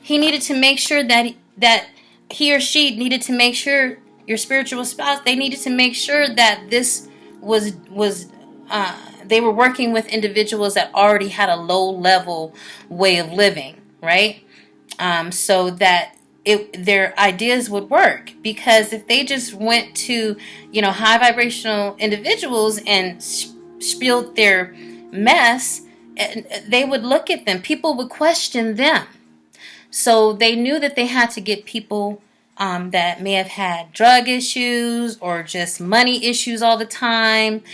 He needed to make sure that he or she needed to make sure, your spiritual spouse, they needed to make sure that this was they were working with individuals that already had a low level way of living, right? So that their ideas would work. Because if they just went to, high vibrational individuals and spilled their mess, they would look at them. People would question them. So they knew that they had to get people that may have had drug issues or just money issues all the time.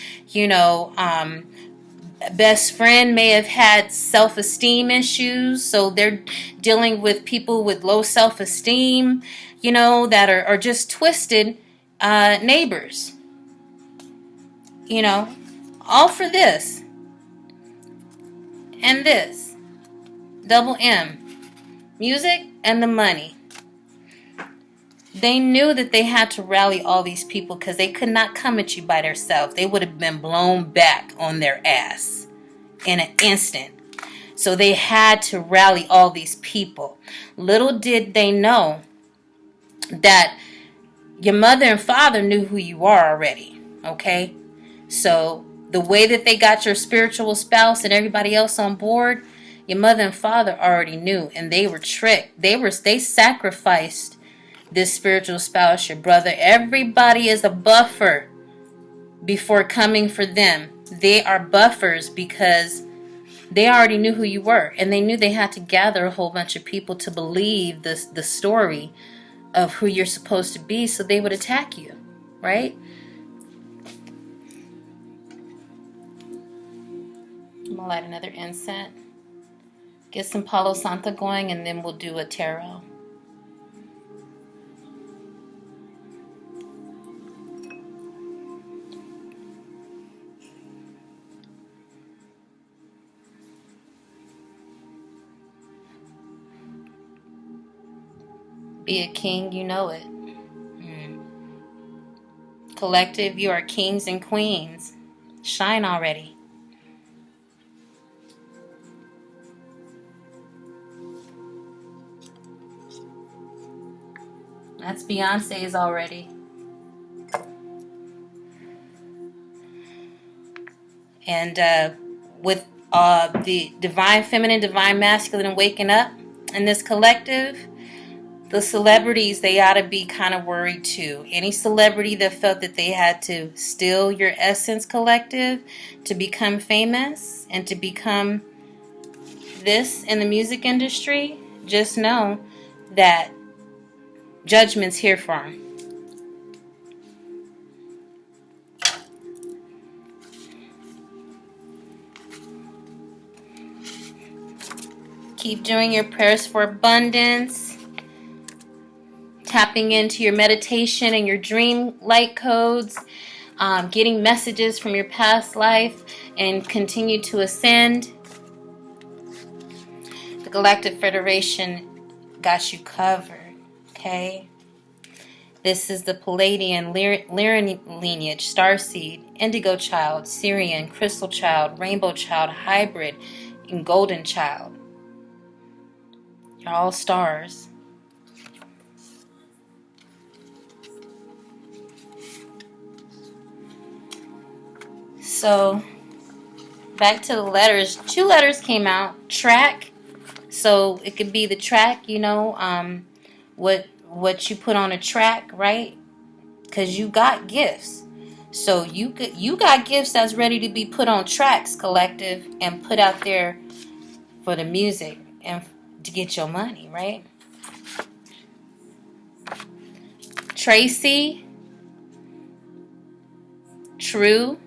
Best friend may have had self-esteem issues. So they're dealing with people with low self-esteem, that are just twisted neighbors. All for this and this. Double M. Music and the money. They knew that they had to rally all these people because they could not come at you by themselves. They would have been blown back on their ass in an instant. So they had to rally all these people. Little did they know that your mother and father knew who you are already. Okay? So the way that they got your spiritual spouse and everybody else on board, your mother and father already knew, and they were tricked. They sacrificed this spiritual spouse, your brother. Everybody is a buffer before coming for them. They are buffers because they already knew who you were, and they knew they had to gather a whole bunch of people to believe the story of who you're supposed to be, so they would attack you, right? I'm gonna light another incense. Get some Palo Santo going, and then we'll do a tarot. Be a king, you know it. Collective, you are kings and queens. Shine already. That's Beyonce's already. And with the divine feminine, divine masculine waking up in this collective, the celebrities, they ought to be kind of worried too. Any celebrity that felt that they had to steal your essence, collective, to become famous and to become this in the music industry, just know that judgment's here for them. Keep doing your prayers for abundance, tapping into your meditation and your dream light codes, getting messages from your past life, and continue to ascend. The Galactic Federation got you covered, okay? This is the Palladian, Lyran lineage, Starseed, Indigo Child, Syrian, Crystal Child, Rainbow Child, Hybrid, and Golden Child. You're all stars. So, back to the letters. 2 letters came out. Track. So, it could be the track, what you put on a track, right? Because you got gifts. So, you got gifts that's ready to be put on tracks, collective, and put out there for the music and to get your money, right? Tracy, True,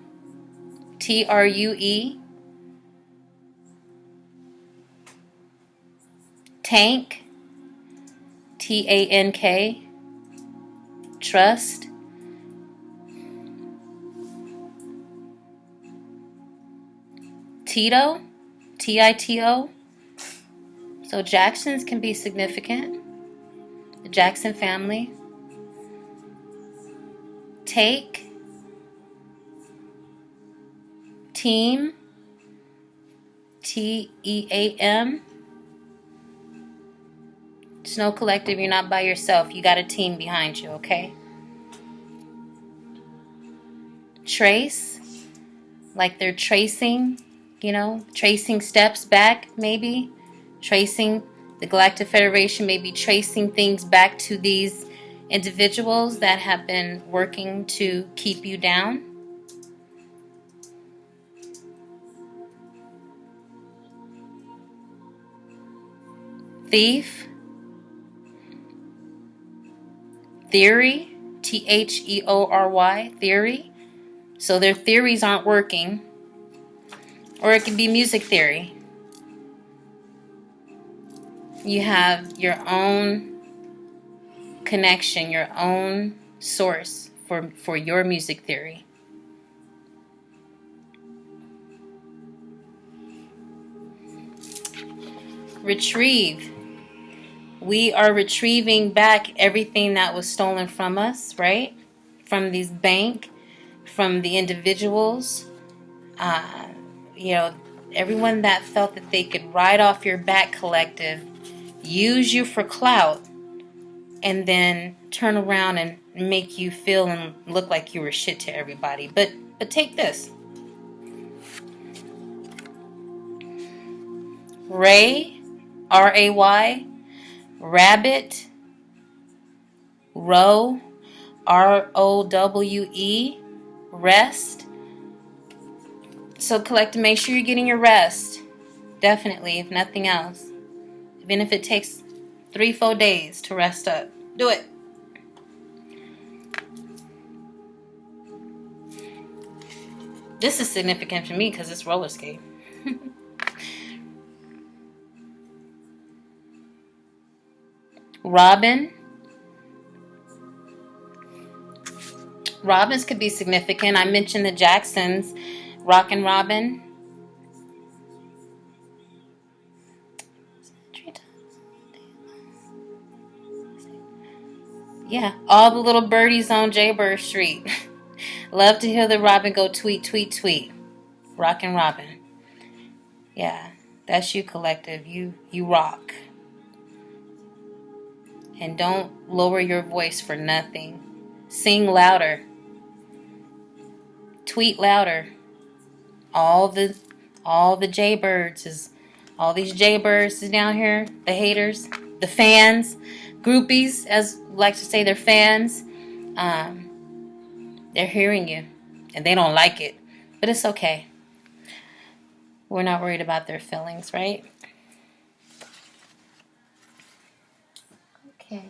True, Tank, Tank, Trust, Tito, Tito. So Jacksons can be significant. The Jackson family. Take, Team, Team. Snow Collective, you're not by yourself. You got a team behind you, okay? Trace, like they're tracing, tracing steps back, maybe. Tracing, the Galactic Federation may be tracing things back to these individuals that have been working to keep you down. Thief, Theory, Theory, theory. So their theories aren't working. Or it could be music theory. You have your own connection, your own source for your music theory. Retrieve. We are retrieving back everything that was stolen from us, right? From these bank, from the individuals, everyone that felt that they could ride off your back, collective, use you for clout, and then turn around and make you feel and look like you were shit to everybody. But take this. Ray, Ray, Rabbit, Rowe, Rowe, rest. So collective, make sure you're getting your rest. Definitely, if nothing else. Even if it takes 3-4 days to rest up. Do it. This is significant for me because it's roller skate. Robin. Robins could be significant. I mentioned the Jacksons, Rockin' Robin. Yeah, all the little birdies on Jaybird Street. Love to hear the robin go tweet, tweet, tweet. Rockin' Robin. Yeah, that's you, collective. You rock. And don't lower your voice for nothing. Sing louder. Tweet louder. All the Jaybirds is all these Jaybirds is down here. The haters, the fans, groupies, as like to say, they're fans. They're hearing you, and they don't like it, but it's okay. We're not worried about their feelings, right? Okay.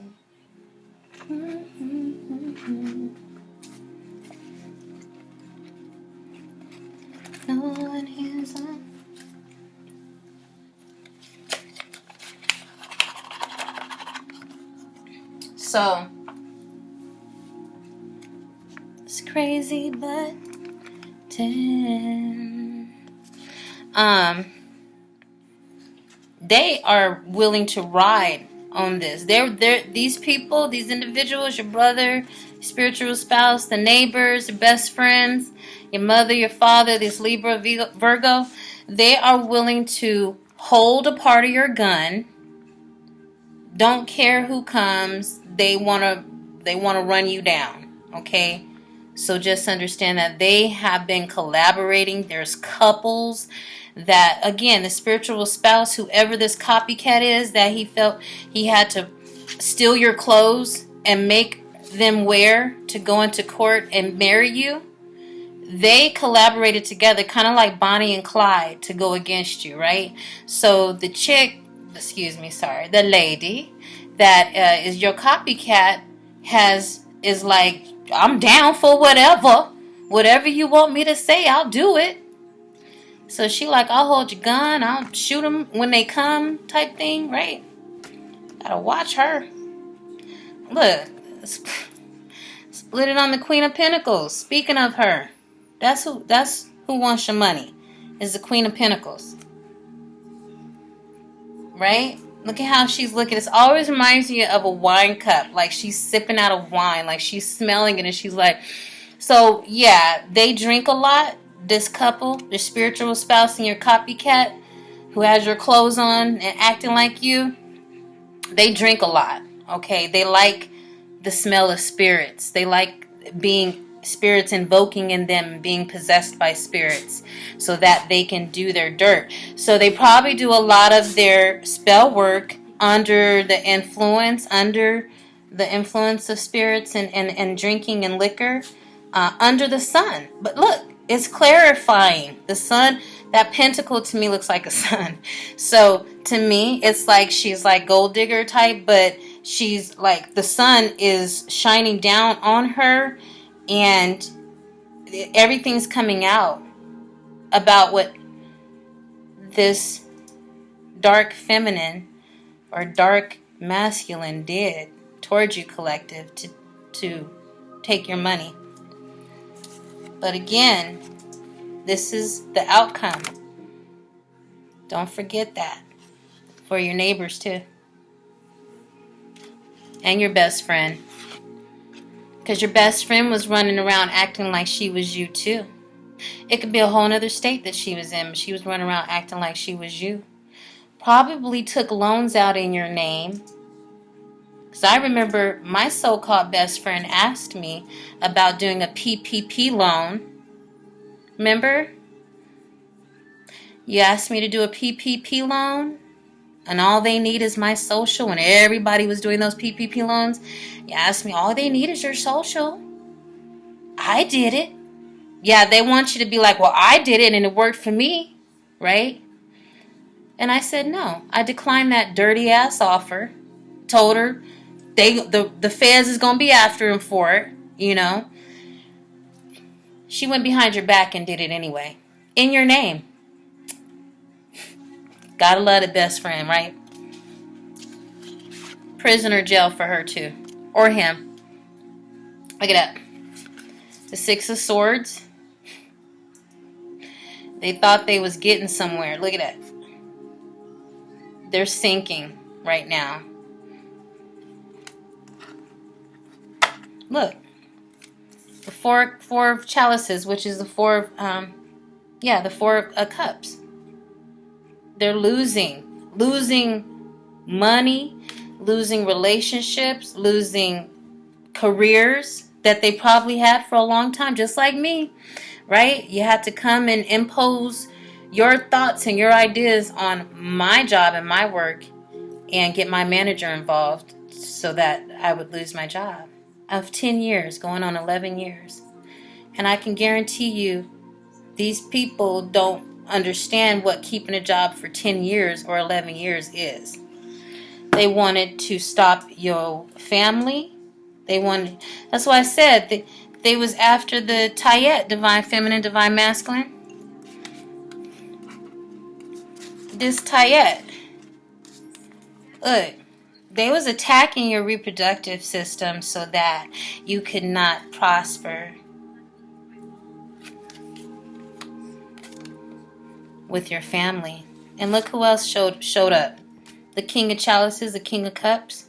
No one hears us. So it's crazy, but 10. They are willing to ride on this. These people, these individuals, your brother, spiritual spouse, the neighbors, your best friends, your mother, your father, this Libra, Virgo, they are willing to hold a part of your gun. Don't care who comes. They want to run you down, okay? So just understand that they have been collaborating. There's couples that, again, the spiritual spouse, whoever this copycat is, that he felt he had to steal your clothes and make them wear to go into court and marry you. They collaborated together, kind of like Bonnie and Clyde, to go against you, right? So the the lady that is your copycat is like, I'm down for whatever you want me to say, I'll do it. So she like, I'll hold your gun, I'll shoot them when they come, type thing, right? Gotta watch her. Look, split it on the Queen of Pentacles. Speaking of her, that's who wants your money, is the Queen of Pentacles, right? Look at how she's looking. It always reminds me of a wine cup, like she's sipping out of wine, like she's smelling it, and she's like, so yeah, they drink a lot. This couple, your spiritual spouse and your copycat, who has your clothes on and acting like you, they drink a lot, okay? They like the smell of spirits. They like being spirits invoking in them, being possessed by spirits, so that they can do their dirt. So they probably do a lot of their spell work under the influence of spirits and drinking and liquor, under the sun. But look, it's clarifying. The sun, that pentacle to me looks like a sun. So to me, it's like she's like gold digger type, but she's like the sun is shining down on her, and everything's coming out about what this dark feminine or dark masculine did towards you, collective, to take your money. But again, this is the outcome. Don't forget that. For your neighbors too. And your best friend. Because your best friend was running around acting like she was you too. It could be a whole other state that she was in, but she was running around acting like she was you. Probably took loans out in your name. Because I remember my so-called best friend asked me about doing a PPP loan. Remember? You asked me to do a PPP loan, and all they need is my social. When everybody was doing those PPP loans, you asked me, all they need is your social. I did it. Yeah, they want you to be like, well, I did it and it worked for me, right? And I said, no. I declined that dirty ass offer. Told her the feds is going to be after him for it, you know. She went behind your back and did it anyway. In your name. Gotta love the best friend, right? prison or jail for her too. Or him. Look at that. The Six of Swords. They thought they was getting somewhere. Look at that. They're sinking right now. Look. The four of chalices, which is the four of, the four of cups. They're losing money, losing relationships, losing careers that they probably had for a long time, just like me, right? You had to come and impose your thoughts and your ideas on my job and my work and get my manager involved so that I would lose my job of 10 years, going on 11 years. And I can guarantee you, these people don't understand what keeping a job for 10 years or 11 years is. They wanted to stop your family. That's why I said they was after the Tayet, divine feminine, divine masculine. This Tayet, look, they was attacking your reproductive system so that you could not prosper with your family. And look who else showed up. The King of Chalices, the King of Cups.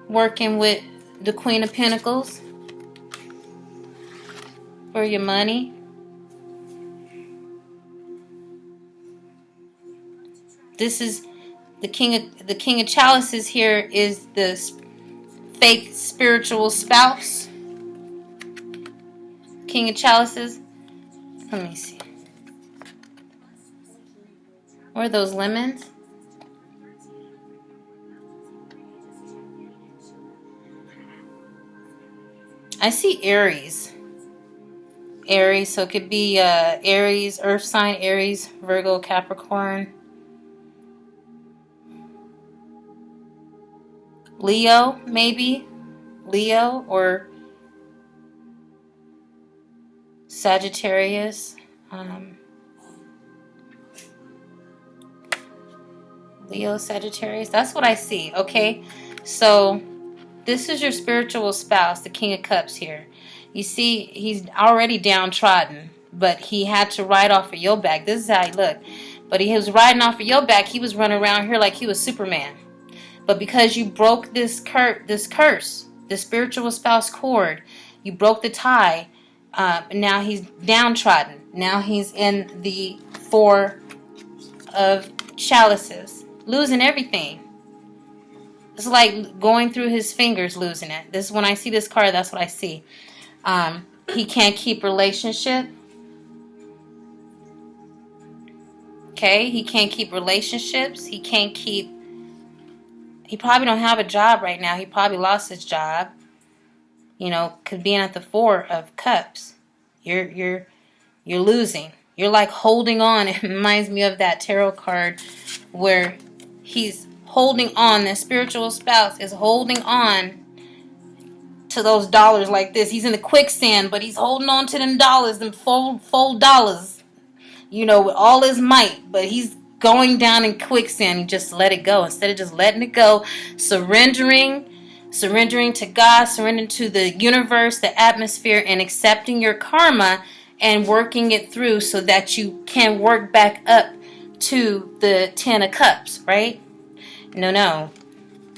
Working with the Queen of Pentacles for your money. This is the King of Chalices. Here is the fake spiritual spouse. King of Chalices. Let me see. What are those lemons? I see Aries. Aries, so it could be Aries, Earth sign, Aries, Virgo, Capricorn. Leo, maybe. Leo or Sagittarius. Leo, Sagittarius. That's what I see, okay? So this is your spiritual spouse, the King of Cups here. You see, he's already downtrodden, but he had to ride off of your back. This is how he looked. But he was riding off of your back. He was running around here like he was Superman. But because you broke this curse, the spiritual spouse cord, you broke the tie, now he's downtrodden. Now he's in the Four of Chalices, losing everything. It's like going through his fingers, losing it. This is when I see this card, that's what I see. He can't keep relationship. Okay, he can't keep relationships. He probably don't have a job right now. He probably lost his job. You know, cause being at the Four of Cups, you're losing. You're like holding on. It reminds me of that tarot card where he's holding on. The spiritual spouse is holding on to those dollars like this. He's in the quicksand, but he's holding on to them dollars, them full dollars, you know, with all his might. But he's going down in quicksand. He just let it go. Instead of just letting it go, surrendering to God, surrendering to the universe, the atmosphere, and accepting your karma and working it through so that you can work back up to the Ten of Cups, right? No.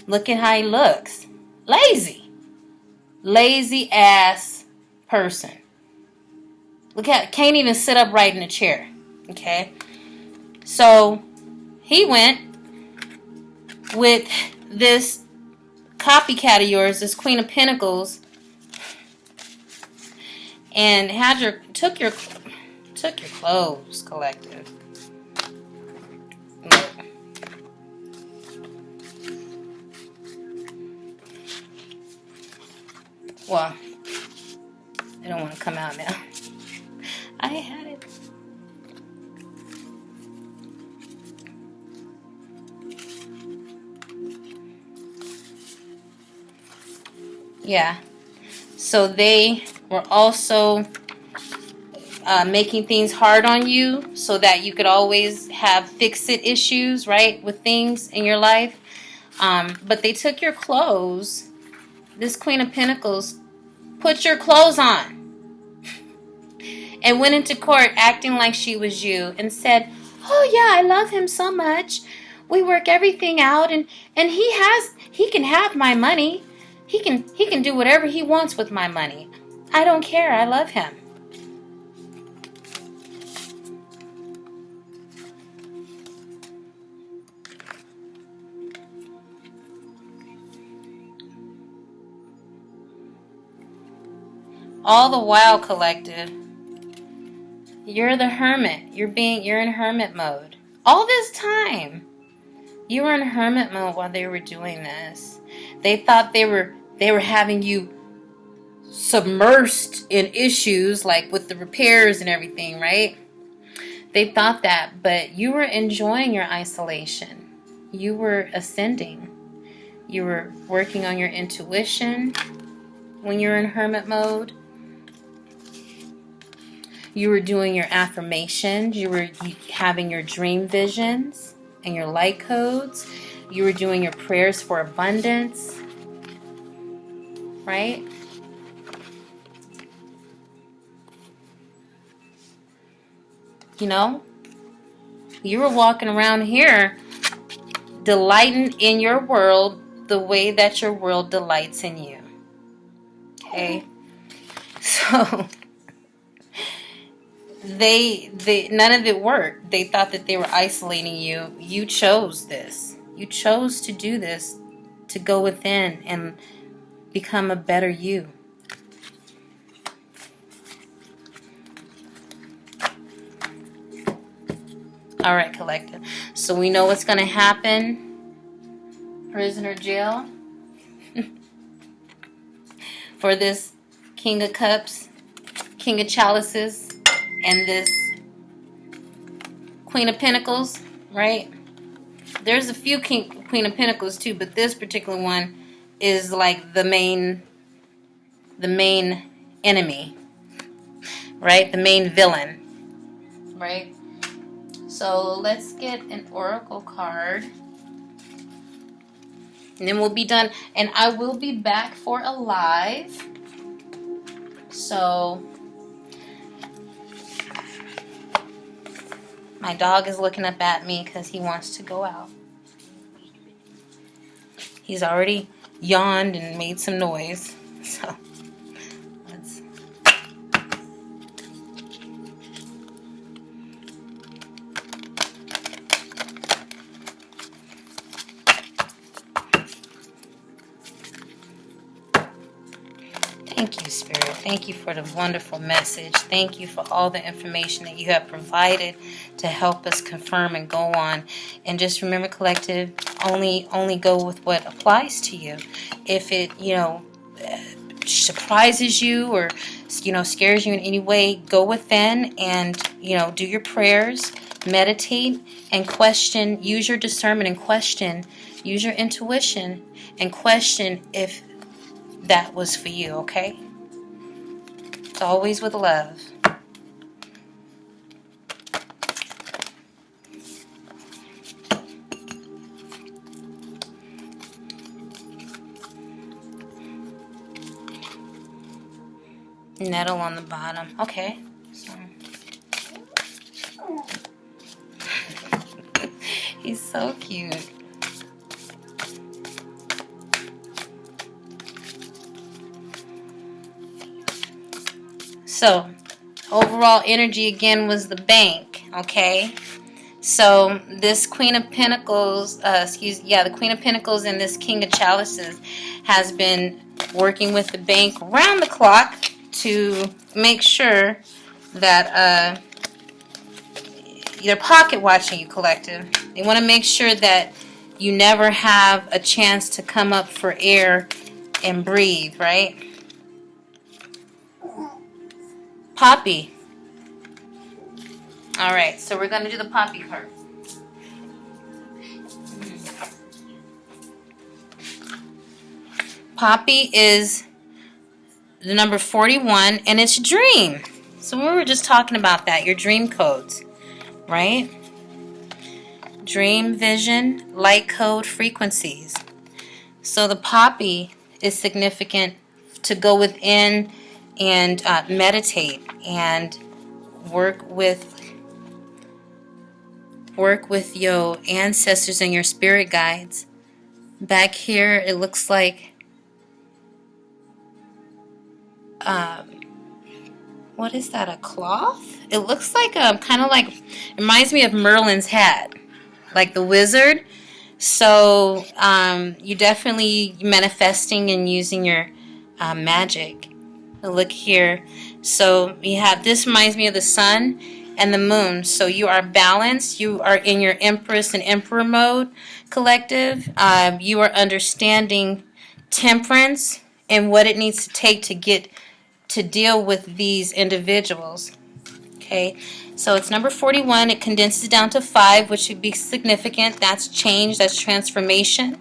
Look at how he looks. Lazy ass person. Look at, can't even sit upright in a chair. Okay? So he went with this copycat of yours, this Queen of Pentacles, and took your clothes, collective. Look. Well, they don't want to come out now. I had it. Yeah. So they were also making things hard on you so that you could always have fix-it issues, right, with things in your life. But they took your clothes. This Queen of Pentacles put your clothes on and went into court acting like she was you and said, oh yeah, I love him so much. We work everything out, and he can have my money. He can do whatever he wants with my money. I don't care. I love him. All the while, collective, you're the hermit. You're in hermit mode. All this time, you were in hermit mode while they were doing this. They thought they were having you submersed in issues like with the repairs and everything, right? They thought that, but you were enjoying your isolation. You were ascending. You were working on your intuition when you're in hermit mode. You were doing your affirmations. You were having your dream visions and your light codes. You were doing your prayers for abundance, right? You know, you were walking around here delighting in your world the way that your world delights in you. Okay? So they none of it worked. They thought that they were isolating you. You chose this. You chose to do this, to go within and become a better you. All right, collective. So we know what's going to happen. Prisoner jail. For this King of Cups, King of Chalices, and this Queen of Pentacles, right? There's a few Queen of Pentacles too, but this particular one is like the main enemy, right? The main villain, right? So let's get an oracle card, and then we'll be done. And I will be back for a live. So my dog is looking up at me because he wants to go out. He's already yawned and made some noise. So let's... Thank you, Spirit. Thank you for the wonderful message. Thank you for all the information that you have provided to help us confirm and go on. And just remember, collective, only go with what applies to you. If it, surprises you or, scares you in any way, go within and, do your prayers, meditate, and question. Use your discernment and question. Use your intuition and question if that was for you, okay? It's always with love. Nettle on the bottom. Okay. So. He's so cute. So, overall energy again was the bank, okay? So, this Queen of Pentacles, the Queen of Pentacles and this King of Chalices has been working with the bank round the clock to make sure that they're pocket watching you, collective. They want to make sure that you never have a chance to come up for air and breathe, right? Poppy. Alright, so we're going to do the Poppy card. Poppy is the number 41, and it's dream. So we were just talking about that, your dream codes, right? Dream, vision, light code, frequencies. So the poppy is significant to go within and meditate and work with your ancestors and your spirit guides. Back here, it looks like what is that? A cloth? It looks like kind of like, reminds me of Merlin's hat, like the wizard. So you definitely manifesting and using your magic. Look here. So you have, this reminds me of the sun and the moon. So you are balanced. You are in your Empress and Emperor mode, collective. You are understanding temperance and what it needs to take to get to deal with these individuals. Okay, so it's number 41. It condenses down to 5, which should be significant. That's change, that's transformation,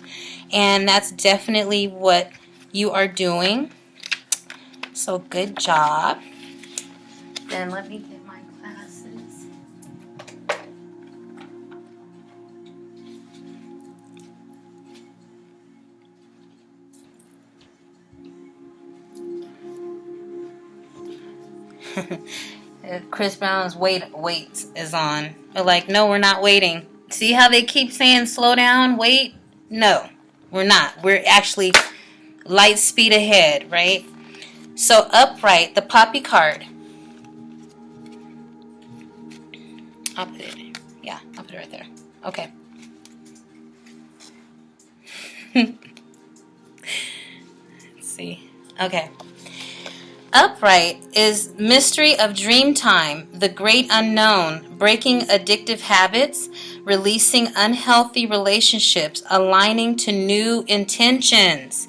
and that's definitely what you are doing. So good job. Then let me get my glasses. Chris Brown's wait is on. They're like, no, we're not waiting. See how they keep saying slow down, wait? No, we're not. We're actually light speed ahead, right? So upright, the poppy card. I'll put it, yeah, I'll put it right there. Okay. Let's see. Okay. Upright is mystery of dream time, the great unknown, breaking addictive habits, releasing unhealthy relationships, aligning to new intentions.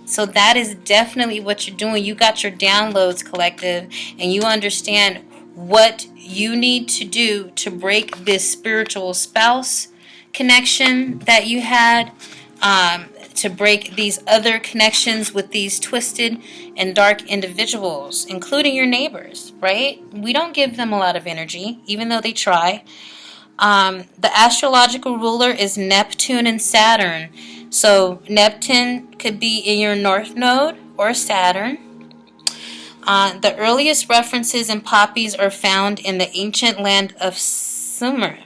So that is definitely what you're doing. You got your downloads, collective, and you understand what you need to do to break this spiritual spouse connection that you had, to break these other connections with these twisted and dark individuals, including your neighbors, right? We don't give them a lot of energy, even though they try. The astrological ruler is Neptune and Saturn. So Neptune could be in your north node or Saturn. The earliest references in poppies are found in the ancient land of Sumer,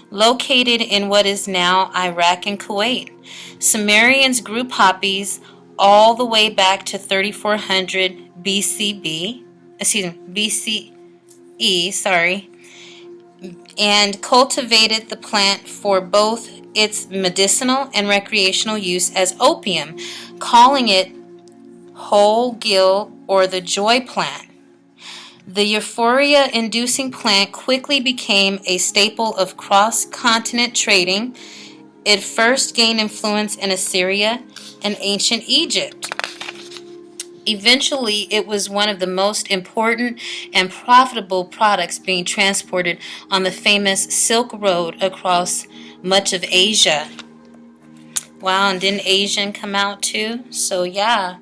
located in what is now Iraq and Kuwait. Sumerians grew poppies all the way back to 3400 BCE, and cultivated the plant for both its medicinal and recreational use as opium, calling it whole gill or the joy plant. The euphoria-inducing plant quickly became a staple of cross-continent trading. It first gained influence in Assyria and ancient Egypt. Eventually, it was one of the most important and profitable products being transported on the famous Silk Road across much of Asia. Wow, and didn't Asian come out too? So yeah.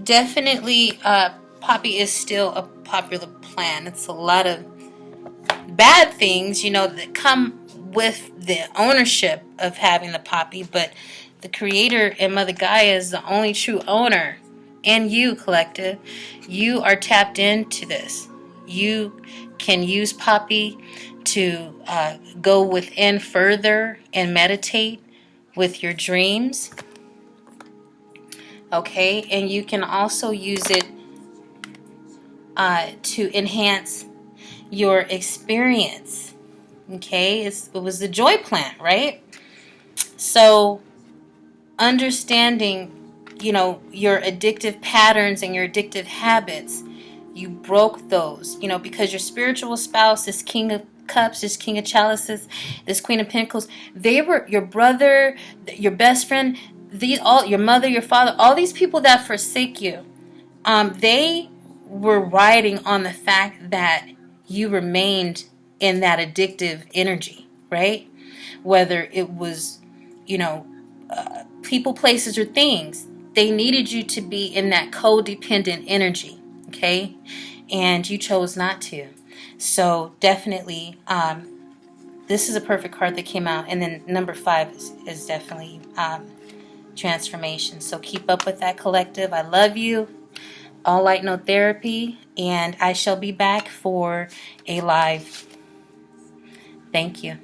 Definitely, poppy is still a popular plant. It's a lot of bad things, that come with the ownership of having the poppy, but the creator and Mother Gaia is the only true owner. And you, collective, you are tapped into this. You can use poppy to go within further and meditate with your dreams. Okay, and you can also use it to enhance your experience. Okay, it was the joy plant, right? So understanding, your addictive patterns and your addictive habits, you broke those, because your spiritual spouse, this King of Cups, this King of Chalices, this Queen of Pentacles, they were your brother, your best friend, your mother, your father, all these people that forsake you, they were riding on the fact that you remained in that addictive energy, right? Whether it was, people, places, or things, they needed you to be in that codependent energy, okay? And you chose not to. So definitely, this is a perfect card that came out. And then number 5 is definitely transformation. So keep up with that, collective. I love you. All Light No Therapy. And I shall be back for a live. Thank you.